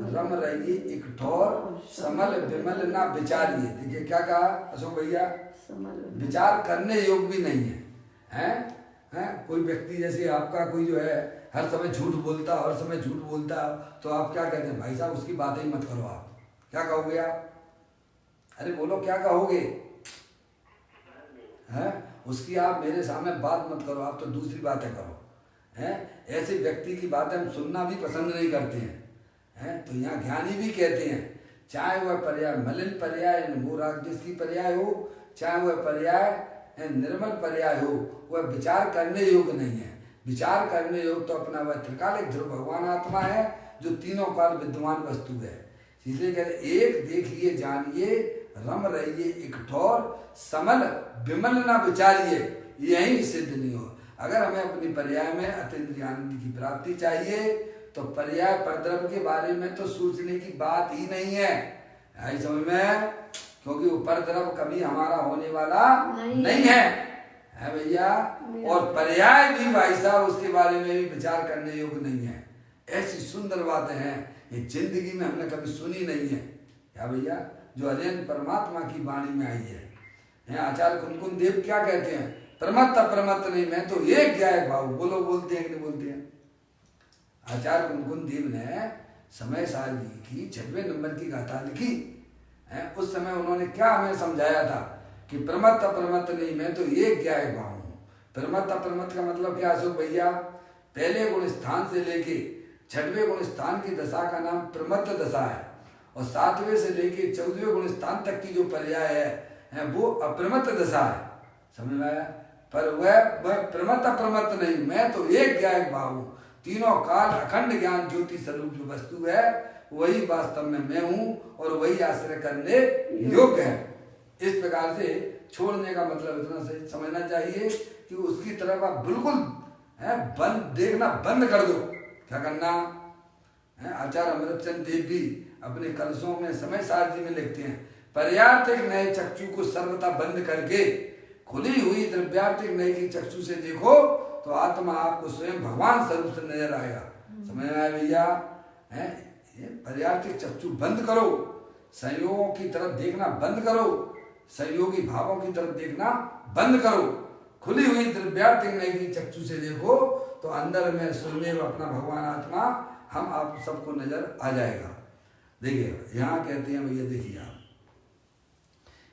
रम रहिए एक ठौर समल विमल ना विचारिए। देखिए क्या कहा अशोक भैया, विचार करने योग्य भी नहीं है। कोई व्यक्ति जैसे आपका कोई जो है हर समय झूठ बोलता, हर समय झूठ बोलता, तो आप क्या कहते हैं, भाई साहब उसकी बातें ही मत करो। आप क्या कहोगे? आप अरे बोलो क्या कहोगे? हैं उसकी आप मेरे सामने बात मत करो, आप तो दूसरी बातें करो। हैं ऐसे व्यक्ति की बातें हम सुनना भी पसंद नहीं करते हैं। तो यहाँ ज्ञानी भी कहते हैं, चाहे वह पर्याय मलिन पर्याय मोराग्रसी पर्याय हो, चाहे वह पर्याय निर्मल पर्याय हो, वह विचार करने योग्य नहीं है। विचार करने योग्य तो अपना वह त्रिकालिक ध्रुव भगवान आत्मा है, जो तीनों काल विद्यमान वस्तु है। इसलिए कहते एक देखिए जानिए रम रहिए एक ठौर समल विमल ना विचारिए, यही सिद्ध नहीं हो। अगर हमें अपनी पर्याय में अतीन्द्रिय आनंद की प्राप्ति चाहिए, तो पर्याय परद्रव्य के बारे में तो सोचने की बात ही नहीं है। आई समझ में? क्योंकि वो परद्रव्य कभी हमारा होने वाला नहीं है भैया। और पर्याय भी भाई साहब उसके बारे में भी विचार करने योग्य नहीं है। ऐसी सुंदर बातें हैं, ये जिंदगी में हमने कभी सुनी नहीं है क्या भैया, जो अजैन परमात्मा की वाणी में आई है। आचार्य कुमकुम देव क्या कहते हैं, प्रमत्त अप्रमत्त नहीं, मैं तो एक गायक भाव। बोलो बोलते हैं कि नहीं बोलते हैं? आचार्य कुमकुम देव ने समय सार जी की 6वें नंबर की गाथा लिखी है। उस समय उन्होंने क्या हमें समझाया था कि प्रमत्त अप्रमत्त नहीं, मैं तो एक गायक भाव हूँ। प्रमत्त अप्रमत्त का मतलब क्या अशोक भैया, पहले गुण स्थान से लेके 6वें गुण स्थान की दशा का नाम प्रमत्त दशा है, और 7वें से लेके 14वें गुण स्थान तक की जो पर्याय है वो अप्रमत्त दशा है। समझ में आया? पर वह प्रमत्त अप्रमत्त नहीं, मैं तो एक गायक भाव हूँ। तीनों काल अखंड ज्ञान ज्योति स्वरूप जो वस्तु है वही वास्तव में मैं हूँ, और वही आश्रय करने योग्य है। इस प्रकार से छोड़ने का मतलब इतना से समझना चाहिए कि उसकी तरफ आप बिल्कुल बंद देखना बंद कर दो। क्या करना है? आचार्य अमृतचंद देव भी अपने कलशों में समय सार जी में लिखते हैं, पर्यार्थिक नए चक्षु को सर्वथा बंद करके खुली हुई द्रव्यार्थिक नए की चक्षु से देखो, तो आत्मा आपको स्वयं भगवान स्वरूप से नजर आएगा। समझ में आया भैया? पर्यार्थिक चक्षु बंद करो, संयोगों की तरफ देखना बंद करो, संयोगी भावों की तरफ देखना बंद करो, खुली हुई द्रव्यार्थिक नए की चक्षु से देखो, तो अंदर में स्वयं अपना भगवान आत्मा हम आप सबको नजर आ जाएगा। देखिए यहाँ कहते हैं भैया, देखिए आप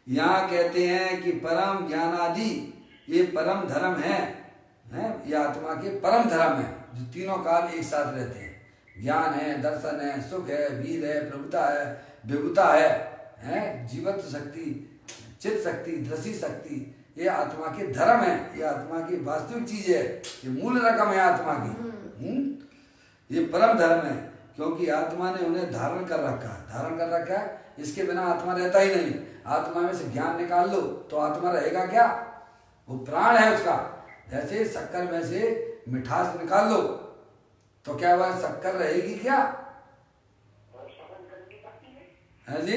यहाँ कहते हैं कि परम ज्ञानादि ये परम धर्म है, ये आत्मा के परम धर्म है, जो तीनों काल एक साथ रहते हैं। ज्ञान है, दर्शन है, सुख है, वीर है, प्रभुता है, विभुता है, जीवत्व शक्ति, चित्त शक्ति, दृष्टि शक्ति, ये आत्मा के धर्म है, ये आत्मा की वास्तविक चीज है, ये मूल रकम है आत्मा की। ये परम धर्म है, क्योंकि आत्मा ने उन्हें धारण कर रखा है। इसके बिना आत्मा रहता ही नहीं। आत्मा में से ज्ञान निकाल लो तो आत्मा रहेगा क्या? वो प्राण है उसका। जैसे शक्कर में से मिठास निकाल लो तो क्या वह शक्कर रहेगी क्या? है जी,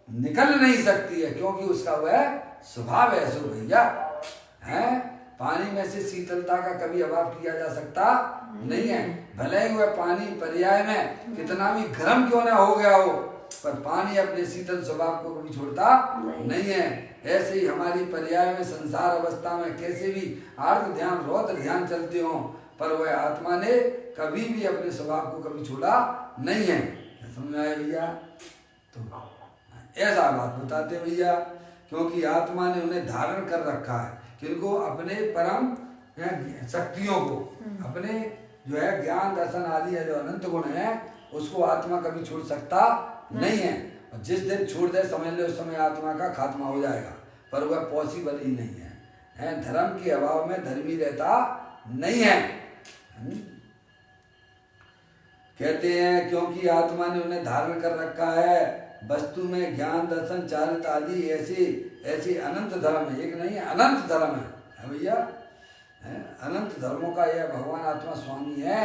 निकल नहीं सकती है, क्योंकि उसका वह स्वभाव है। सो भैया है पानी में से शीतलता का कभी अभाव किया जा सकता नहीं है। भले ही वह पानी पर्याय में कितना भी गर्म क्यों ना हो गया हो, पर पानी अपने शीतल स्वभाव को कभी छोड़ता नहीं है। ऐसे ही हमारी पर्याय में संसार अवस्था में कैसे भी आर्त ध्यान रौद्र ध्यान चलते हो, पर वह आत्मा ने कभी भी अपने स्वभाव को कभी छोड़ा नहीं है। समझ में आया भैया? तो ऐसा बात बताते भैया, क्योंकि आत्मा ने उन्हें धारण कर रखा है, किनको? अपने परम शक्तियों को, अपने जो है ज्ञान दर्शन आदि है जो अनंत गुण है, उसको आत्मा कभी छोड़ सकता नहीं है। और जिस दिन छोड़ दे समझ ले उस समय आत्मा का खात्मा हो जाएगा, पर वह पॉसिबल ही नहीं है। धर्म के अभाव में धर्मी रहता नहीं है। कहते हैं क्योंकि आत्मा ने उन्हें धारण कर रखा है। वस्तु में ज्ञान दर्शन चारित्र आदि ऐसे अनंत धर्म है, एक नहीं है, अनंत धर्म है भैया। अनंत धर्मों का यह भगवान आत्मा स्वामी है,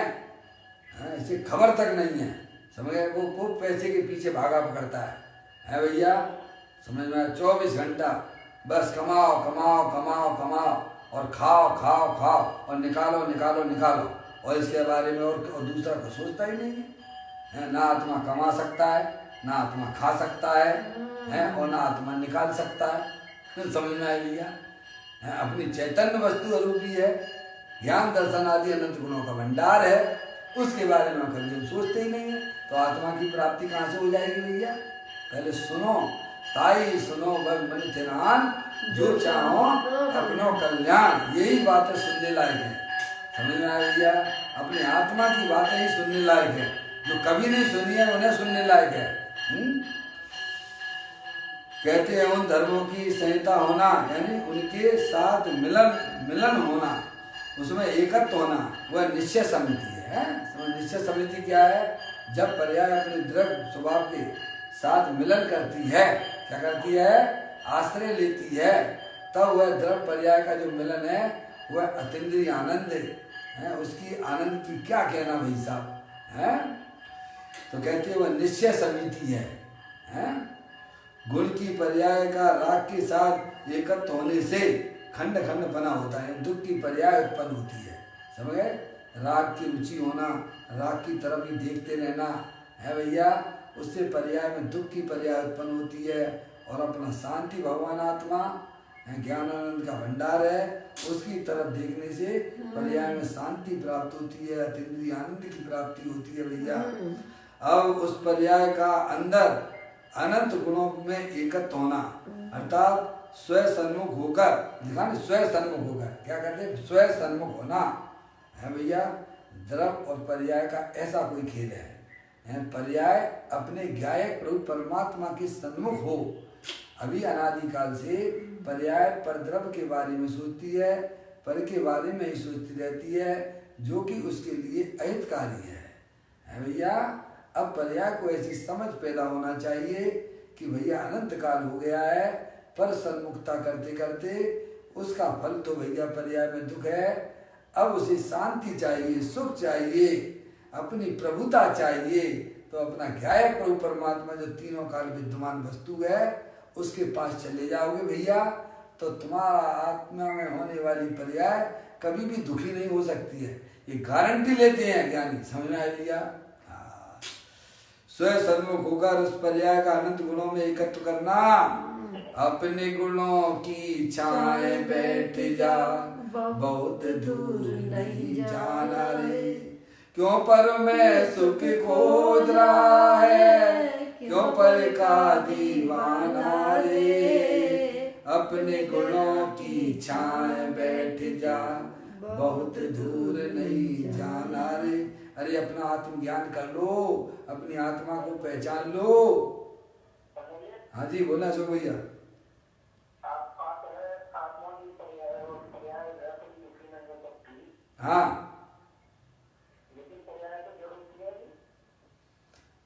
इसे खबर तक नहीं है। समझ गए? वो पैसे के पीछे भागा पकड़ता है भैया। समझ में? 24 घंटा बस कमाओ कमाओ कमाओ कमाओ और खाओ खाओ खाओ और निकालो निकालो निकालो, और इसके बारे में और दूसरा को सोचता ही नहीं है। ना आत्मा कमा सकता है, ना आत्मा खा सकता है और ना आत्मा निकाल सकता है। समझ में आया भैया? अपनी चैतन्य वस्तु अरूपी है, ज्ञान दर्शन आदि अनंत गुणों का भंडार है, उसके बारे में कभी हम सोचते ही नहीं है। तो आत्मा की प्राप्ति कहाँ से हो जाएगी भैया? पहले सुनो, ताई सुनो बल मन ध्यान, जो चाहो अपनो कल्याण। यही बातें सुनने लायक है। समझ में आया भैया? अपनी आत्मा की बातें ही सुनने लायक है, जो कभी नहीं सुनी है उन्हें सुनने लायक है। कहते हैं उन धर्मों की संहिता होना, यानी उनके साथ मिलन होना, उसमें एकत्व होना, वह निश्चय समिति है। निश्चय समिति क्या है? जब पर्याय अपने द्रव्य स्वभाव के साथ मिलन करती है, क्या करती है? आश्रय लेती है, तब वह द्रव्य पर्याय का जो मिलन है वह अतीन्द्रिय आनंद है। उसकी आनंद की क्या कहना भाई साहब है? तो कहते हैं वह निश्चय समिति है। गुण की पर्याय का राग के साथ एकत्र होने से खंड खंड बना होता है, दुख की पर्याय उत्पन्न होती है। समझ गए? राग की रुचि होना, राग की तरफ ही देखते रहना है भैया, उससे पर्याय में दुख की पर्याय उत्पन्न होती है। और अपना शांति भगवान आत्मा ज्ञानानंद का भंडार है, उसकी तरफ देखने से पर्याय में शांति प्राप्त होती है, अतीन्द्रिय आनंद की प्राप्ति होती है भैया। अब उस पर्याय का अंदर अनंत गुणों में एकत्र होना, अर्थात स्वयं सन्मुख होकर दिखाने, स्वयं सन्मुख होकर क्या कहते हैं? स्वयं सन्मुख होना है भैया। द्रव्य और पर्याय का ऐसा कोई खेल है, पर्याय अपने ज्ञायक प्रभु परमात्मा के सन्मुख हो। अभी अनादिकाल से पर्याय पर द्रव्य के बारे में सोचती है, पर के बारे में ही सोचती रहती है, जो कि उसके लिए अहितकारी है भैया। अब पर्याय को ऐसी समझ पैदा होना चाहिए कि भैया अनंत काल हो गया है, पर सन्मुखता करते करते उसका फल तो भैया पर्याय में दुख है। अब उसे शांति चाहिए, सुख चाहिए, अपनी प्रभुता चाहिए। तो अपना ज्ञायक प्रभु परमात्मा जो तीनों काल विद्यमान वस्तु है उसके पास चले जाओगे भैया, तो तुम्हारा आत्मा में होने वाली पर्याय कभी भी दुखी नहीं हो सकती है। ये गारंटी लेते हैं ज्ञानी। समझ में आया भैया? स्वयं सन्मुख होकर उस पर्याय का अनंत गुणों में एकत्र करना, अपने गुणों की छाए बैठ जा, बहुत दूर नहीं जाना रे। क्यों पर मैं सुख खोज रहा है, क्यों पर का दीवाना रे। अपने गुणों की छाए बैठ जा, बहुत दूर नहीं जाना रे। अरे अपना आत्मज्ञान कर लो, अपनी आत्मा को पहचान लो। हाँ जी बोला सो भैया। हाँ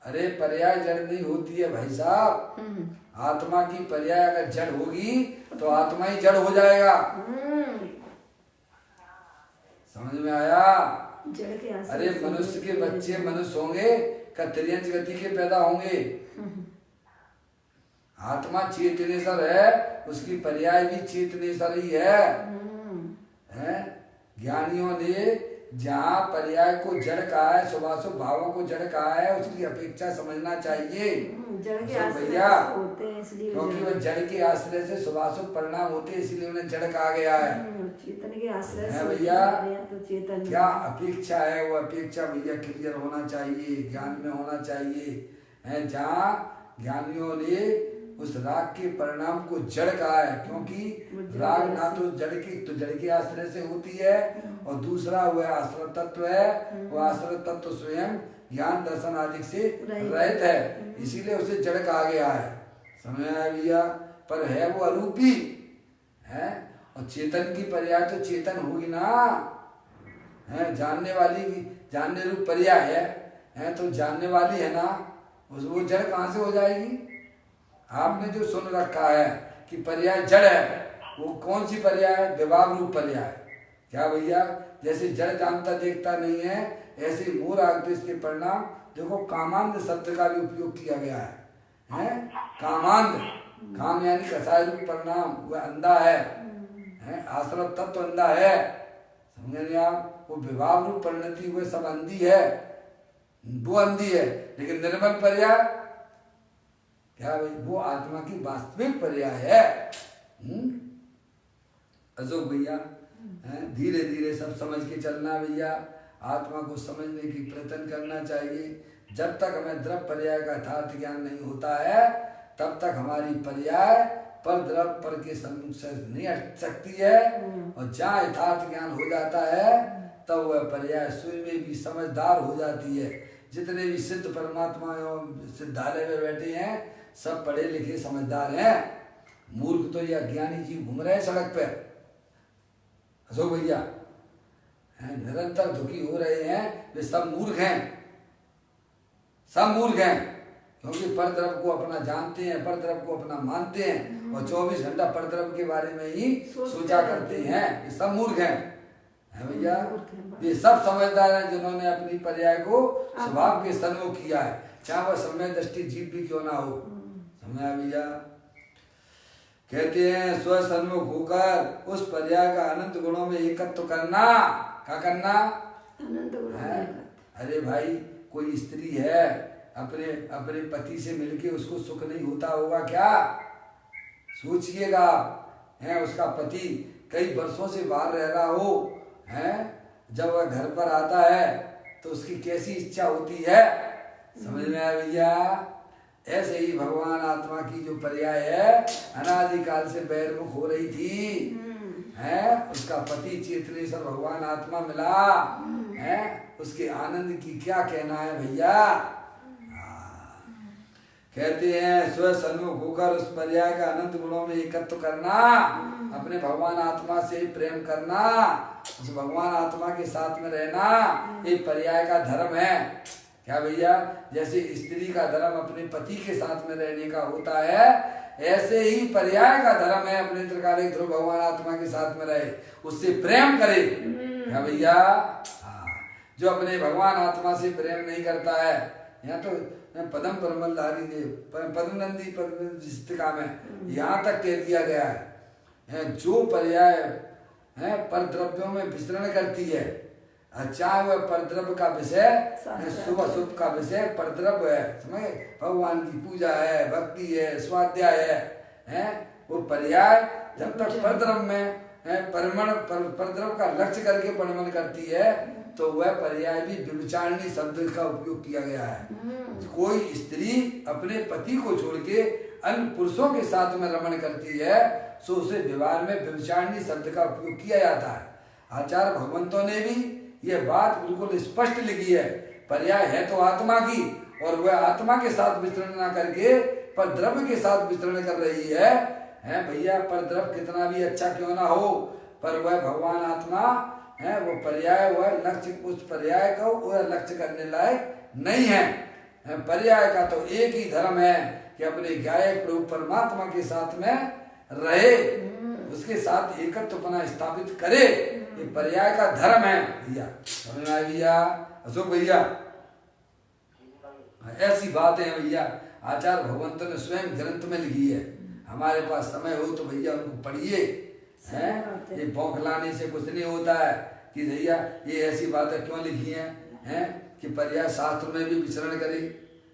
अरे पर्याय जड़ नहीं होती है भाई साहब। आत्मा की पर्याय अगर जड़ होगी तो आत्मा ही जड़ हो जाएगा। समझ में आया? अरे मनुष्य के बच्चे मनुष्य होंगे क्या त्रियंच गति के पैदा होंगे? आत्मा चेतनेश्वर है, उसकी पर्याय भी चेतनेश्वर ही है। ज्ञानियों ने जहाँ पर्याय को जड़ कहा है, शुभाशुभ भावों को जड़ कहा है, उसकी अपेक्षा समझना चाहिए जड़ के अशोक आश्रय भैया, से होते हैं इसलिए क्योंकि वह जड़ के आश्रय से शुभाशुभ परिणाम होते हैं, इसलिए उन्हें जड़ कहा गया है। चेतन के आश्रय है से भैया, होते हैं, तो चेतन क्या अपेक्षा है, वो अपेक्षा भैया क्लियर होना चाहिए, ज्ञान में होना चाहिए है। जहाँ ज्ञानियों ने उस राग के परिणाम को जड़ कहा है, क्योंकि राग ना तो जड़ के आश्रय से होती है, और दूसरा वह आश्रय तत्व है, वो आश्रय तत्व स्वयं ज्ञान दर्शन आदि से रहित है, इसीलिए उसे जड़ कहा गया है। समझ में आया भैया? पर है वो अरूपी है, और चेतन की पर्याय तो चेतन होगी ना, है जानने वाली, जानने रूप पर्याय है तो जानने वाली है ना, उस वो जड़ कहाँ से हो जाएगी? आपने जो सुन रखा है कि पर्याय जड़ है, वो कौन सी पर्याय है? विभाव रूप पर्याय। क्या भैया? जैसे जड़ जानता देखता नहीं है, ऐसे मोर आदेश के परिणाम देखो, कामांध शब्द का भी उपयोग किया गया है? कामांध, काम यानी कसाय रूप परिणाम, वह अंधा है, आश्रय तत्व अंधा है, समझे नहीं आप? वो विभाव रूप परिणति, वह सब अंधी है, वो अंधी है, लेकिन निर्मल पर्याय क्या भाई? वो आत्मा की वास्तविक पर्याय है। अशोक भैया, धीरे धीरे सब समझ के चलना भैया, आत्मा को समझने की प्रयत्न करना चाहिए। जब तक हमें द्रव पर्याय का यथार्थ ज्ञान नहीं होता है, तब तक हमारी पर्याय पर द्रव पर के सम्मुख से नहीं हट सकती है, और जहाँ यथार्थ ज्ञान हो जाता है, तब वह पर्याय स्वयं में भी समझदार हो जाती है। जितने भी सिद्ध परमात्मा एवं सिद्धालय में बैठे हैं, सब पढ़े लिखे समझदार हैं, मूर्ख तो ये अज्ञानी जीव घूम रहे हैं सड़क पे। अशोक भैया, निरंतर दुखी हो रहे हैं, वे सब मूर्ख हैं, सब मूर्ख हैं, क्योंकि परद्रव को अपना जानते हैं, परद्रव को अपना मानते हैं, और 24 घंटा परद्रव के बारे में ही सोचा करते हैं। ये सब मूर्ख हैं भैया, ये सब समझदार हैं जिन्होंने अपनी पर्याय को स्वभाव के सन्मुख किया है, चाहे वह समय दृष्टि जीव भी क्यों ना हो। समझा भैया? कहते हैं स्वसन्मुख होकर उस पर्याय का अनंत गुणों में एकत्व करना। क्या करना? अनंत गुणों में। अरे भाई, कोई स्त्री है, अपने अपने पति से मिलके उसको सुख नहीं होता होगा क्या? सोचिएगा, है उसका पति कई वर्षों से बाहर रह रहा हो, है जब वह घर पर आता है तो उसकी कैसी इच्छा होती है। समझ में आया भैया? ऐसे ही भगवान आत्मा की जो पर्याय है, अनादिकाल से बैरमुख हो रही थी, है उसका पति चेतनेश्वर भगवान आत्मा मिला है, उसके आनंद की क्या कहना है भैया। कहते हैं स्वसन्मुख होकर उस पर्याय का अनंत गुणों में एकत्व करना, अपने भगवान आत्मा से प्रेम करना, उस भगवान आत्मा के साथ में रहना, ये पर्याय का धर्म है। क्या भैया? जैसे स्त्री का धर्म अपने पति के साथ में रहने का होता है, ऐसे ही पर्याय का धर्म है अपने त्रिकालिक ध्रुव भगवान आत्मा के साथ में रहे, उससे प्रेम करे। क्या भैया? जो अपने भगवान आत्मा से प्रेम नहीं करता है, यहाँ तो पदम परमलधारी देव पद्मनंदी पुस्तिका में यहाँ तक कह दिया गया है, जो पर्याय है पर द्रव्यों में विचरण करती है, चाहे वह परद्रव्य का विषय, शुभ अशुभ का विषय परद्रव्य है, समझे? भगवान की पूजा है, भक्ति है, स्वाध्याय है, वो पर्याय जब तक परद्रव्य में परद्रव्य का लक्ष्य करके परिमल करती है, तो वह पर्याय भी व्यभिचारिणी शब्द का उपयोग किया गया है। कोई स्त्री अपने पति को छोड़ के अन्य पुरुषों के साथ में रमण करती है, तो उसे विवाह में व्यभिचारिणी शब्द का उपयोग किया जाता है। आचार्य भगवंतों ने भी यह बात बिल्कुल स्पष्ट लिखी है, पर्याय है तो आत्मा की, और वह आत्मा के साथ विचरण न करके पर द्रव्य के साथ विचरण कर रही है भैया। पर द्रव्य कितना भी अच्छा क्यों ना हो, पर वह भगवान आत्मा है, वो पर्याय, वह लक्ष्य, उस पर्याय को वह लक्ष्य करने लायक नहीं है। पर्याय का तो एक ही धर्म है कि अपने गायक प्रभु परमात्मा के साथ में रहे, उसके साथ एकत्वपना स्थापित करे, ये पर्याय का धर्म है भैया। समझ में आया भैया? अशोक भैया, ऐसी बातें हैं भैया, आचार्य भगवंतों ने स्वयं ग्रंथ में लिखी है। हमारे पास समय हो तो भैया उनको पढ़िए, है। ये बौखलाने से कुछ नहीं होता है कि भैया ये ऐसी बातें क्यों लिखी हैं कि पर्याय शास्त्र में भी विचरण करे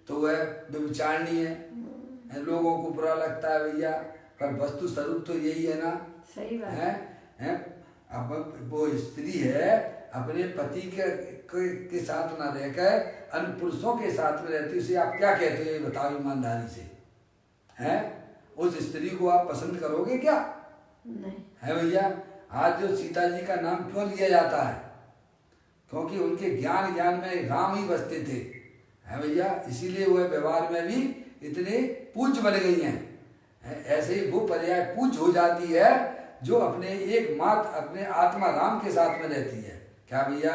तो वह व्यभिचारणीय है। लोगों को बुरा लगता है भैया, पर वस्तु स्वरूप तो यही है ना। सही बात है। अब वो स्त्री है अपने पति के साथ ना रहकर अन्य पुरुषों के साथ में रहती, उसे आप क्या कहते हो ये बताओ ईमानदारी से। है उस स्त्री को आप पसंद करोगे क्या? नहीं है भैया। आज जो सीता जी का नाम क्यों लिया जाता है? क्योंकि उनके ज्ञान में राम ही बसते थे। है भैया, इसीलिए वह व्यवहार में भी इतने पूज्य बन गई हैं। ऐसे ही वो पर्याय पूज्य हो जाती है जो अपने एकमात्र अपने आत्मा राम के साथ में रहती है। क्या भैया?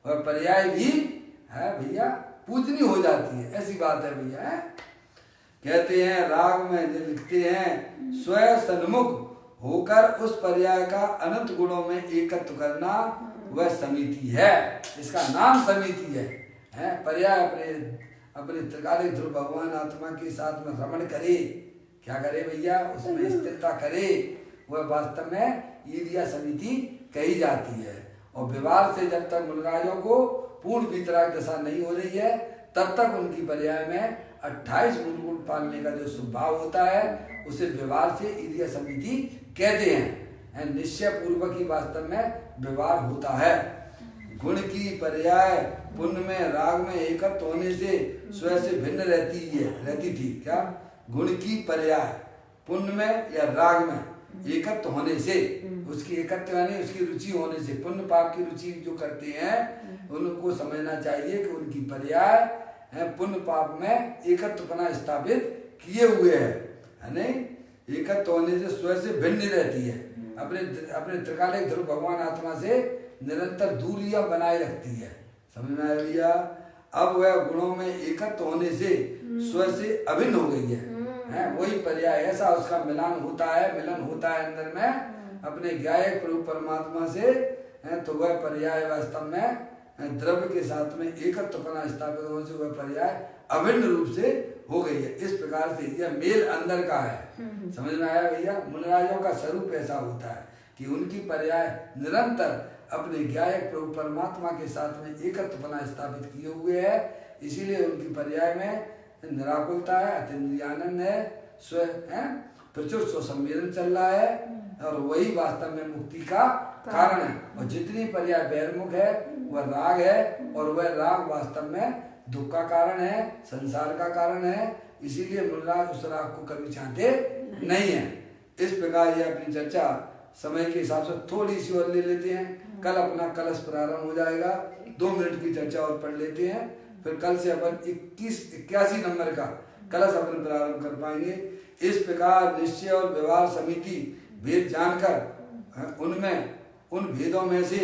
और पर्याय भी है भैया पूजनीय हो जाती है। ऐसी बात है भैया। कहते हैं राग में जो लिखते हैं, स्वयं सन्मुख होकर उस पर्याय का अनंत गुणों में एकत्व करना वह समिति है। इसका नाम समिति है। पर्याय अपने त्रिकालिक ध्रुव भगवान आत्मा के साथ में रमण करे। क्या करे भैया? उसमें स्थिरता करे। वह वास्तव में ईर्ष्या समिति कही जाती है। और व्यवहार से जब तक मुनिराजों को पूर्ण वितराग दशा नहीं हो रही है तब तक उनकी पर्याय में 28 गुण पालने का जो स्वभाव होता है उसे व्यवहार से ईर्ष्या समिति कहते हैं। निश्चय पूर्वक ही वास्तव में व्यवहार होता है। गुण की पर्याय पुण्य में राग में एकत्र होने से स्वयं से भिन्न रहती थी। क्या? गुण की पर्याय पुण्य में या राग में एकत्र होने से, उसकी एकत्र यानी उसकी रुचि होने से, पुण्य पाप की रुचि जो करते हैं उनको समझना चाहिए कि उनकी पर्याय पुण्य पाप में एकत्वपना स्थापित किए हुए है नहीं। एकत्र होने से स्वयं से भिन्न रहती है। अपने त्रिकालिक ध्रुव भगवान आत्मा से निरंतर दूरियां बनाए रखती है। समझ में आया भैया? अब वह गुणों में एकत्र होने से स्वयं से अभिन्न हो गई है। वही पर्याय ऐसा उसका मिलन होता है अंदर में अपने ज्ञायक प्रभु परमात्मा से। तो वह पर्याय वास्तव में द्रव्य के साथ में एकत्वपना स्थापित होने से वह पर्याय अभिन्न रूप से हो गई है। इस प्रकार से यह मेल अंदर का है। समझ में आया भैया? मुनिराजों का स्वरूप ऐसा होता है कि उनकी पर्याय निरंतर अपने ज्ञायक प्रभु परमात्मा के साथ में एकत्वपना स्थापित किए हुए है। इसीलिए उनकी पर्याय में निराकुलता है, अतीन्द्रियानंद है, प्रचुर स्वसंवेदन चल रहा है और वही वास्तव में मुक्ति का कारण है। और जितनी पर्याय बहिर्मुख है वह राग है और वह राग वास्तव में दुख का कारण है, संसार का कारण है। इसीलिए मुनिराज उस राग को कभी चाहते नहीं है। इस प्रकार ये अपनी चर्चा समय के हिसाब से थोड़ी सी और ले लेते हैं। कल अपना कलश प्रारंभ हो जाएगा। 2 मिनट की चर्चा और पढ़ लेते हैं, फिर कल से अपन 81 नंबर का कलश अपन प्रारंभ कर पाएंगे। इस प्रकार निश्चय और व्यवहार समिति भेद जानकर उन भेदों में से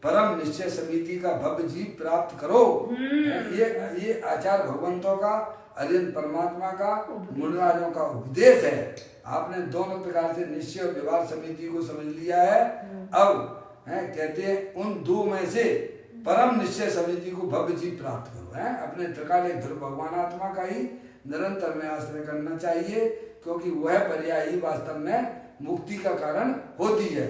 परम निश्चय समिति का भव्य जीव प्राप्त करो। ये आचार्य भगवंतों का, अरिहंत परमात्मा का, मुनिराजों का उपदेश है। आपने दोनों प्रकार से निश्चय और व्यवहार समिति को समझ लिया है। अब कहते हैं उन 2 में से परम निश्चय समिति को भव्य जीव प्राप्त करो। अपने त्रिकालिक ध्रुव भगवान आत्मा का ही निरंतर में आश्रय करना चाहिए, क्योंकि वह पर्याय ही वास्तव में मुक्ति का कारण होती है।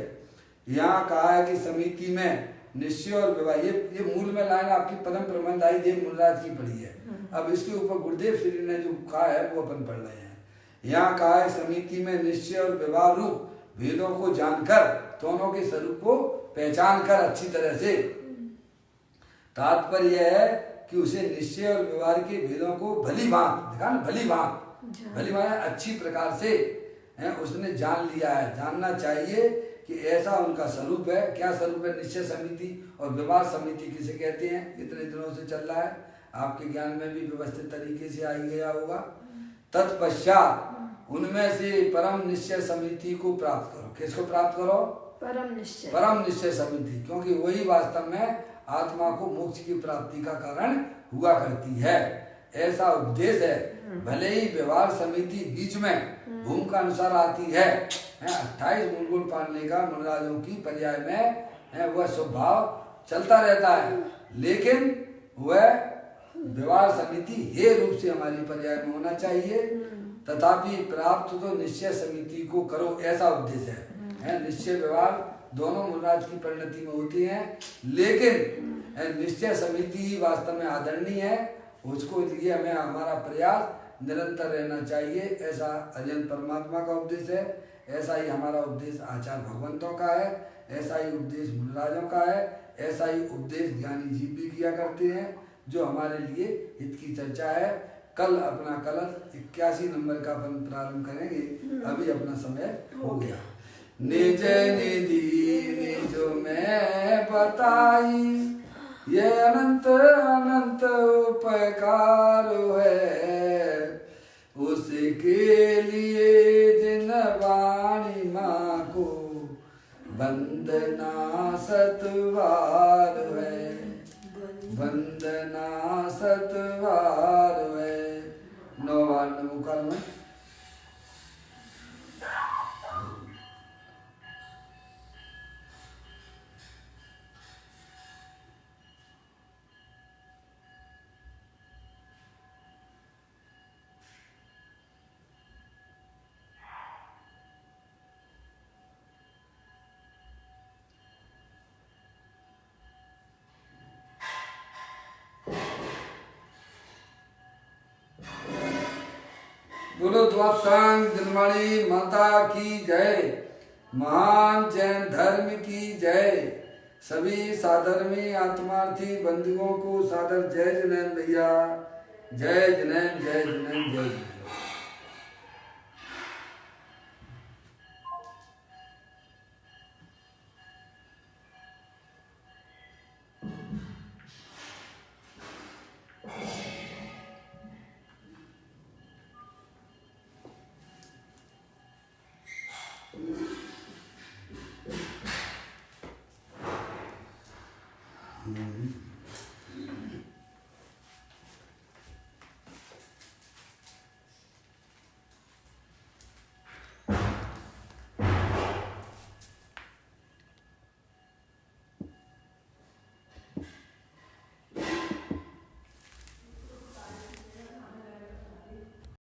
यहाँ कहा है कि समिति में निश्चय और व्यवहार, ये मूल में लाइन आपकी पदम प्रबंधाई देव मुनिराज की पढ़ी है। अब इसके ऊपर गुरुदेव श्री ने जो कहा है वो अपन पढ़ रहे हैं। यहाँ कहा है समिति में निश्चय और व्यवहार रूप भेदों को जानकर, दोनों के स्वरूप को पहचान कर अच्छी तरह से, तात्पर्य यह है कि उसे निश्चय और व्यवहार के भेदों को भली भांति अच्छी प्रकार से उसने जान लिया है। जानना चाहिए कि ऐसा उनका स्वरूप है। क्या स्वरूप है? निश्चय समिति और व्यवहार समिति किसे कहते हैं? इतने दिनों से चल रहा है, आपके ज्ञान में भी व्यवस्थित तरीके से आ ही गया होगा। तत्पश्चात उनमें से परम निश्चय समिति को प्राप्त करो। किसको प्राप्त करो? परम निश्चय समिति, क्योंकि वही वास्तव में आत्मा को मोक्ष की प्राप्ति का कारण हुआ करती है। ऐसा उपदेश है। भले ही व्यवहार समिति बीच में भूमिका अनुसार आती है। 28 गुण पालने का मुनिराजों की पर्याय में वह स्वभाव चलता रहता है, लेकिन वह व्यवहार समिति हे रूप से हमारी पर्याय में होना चाहिए। तथापि प्राप्त तो निश्चय समिति को करो, ऐसा उपदेश है। है निश्चय व्यवहार दोनों मूलराज की परिणति में होती हैं, लेकिन निश्चय समिति ही वास्तव में आदरणीय है। उसको लिए हमें हमारा प्रयास निरंतर रहना चाहिए। ऐसा अजय परमात्मा का उपदेश है, ऐसा ही हमारा उपदेश आचार्य भगवंतों का है, ऐसा ही उपदेश मूलराजों का है, ऐसा ही उपदेश ज्ञानी जीव भी किया करते हैं, जो हमारे लिए हित की चर्चा है। कल अपना कलश 81 नंबर का अपन प्रारंभ करेंगे। अभी अपना समय हो गया। निज निधि निज में बताई, ये अनंत अनंत उपकार है, उसके लिए जिन वाणी माँ को वंदना सतवार है, वंदना सतवार है। 9 बार नमो काल में बोलो द्वादशांग दिनमणि माता की जय, महान जैन धर्म की जय। सभी साधर्मी आत्मार्थी बंधुओं को सादर जय जैन भैया, जय जैन जय जैन जय जैन।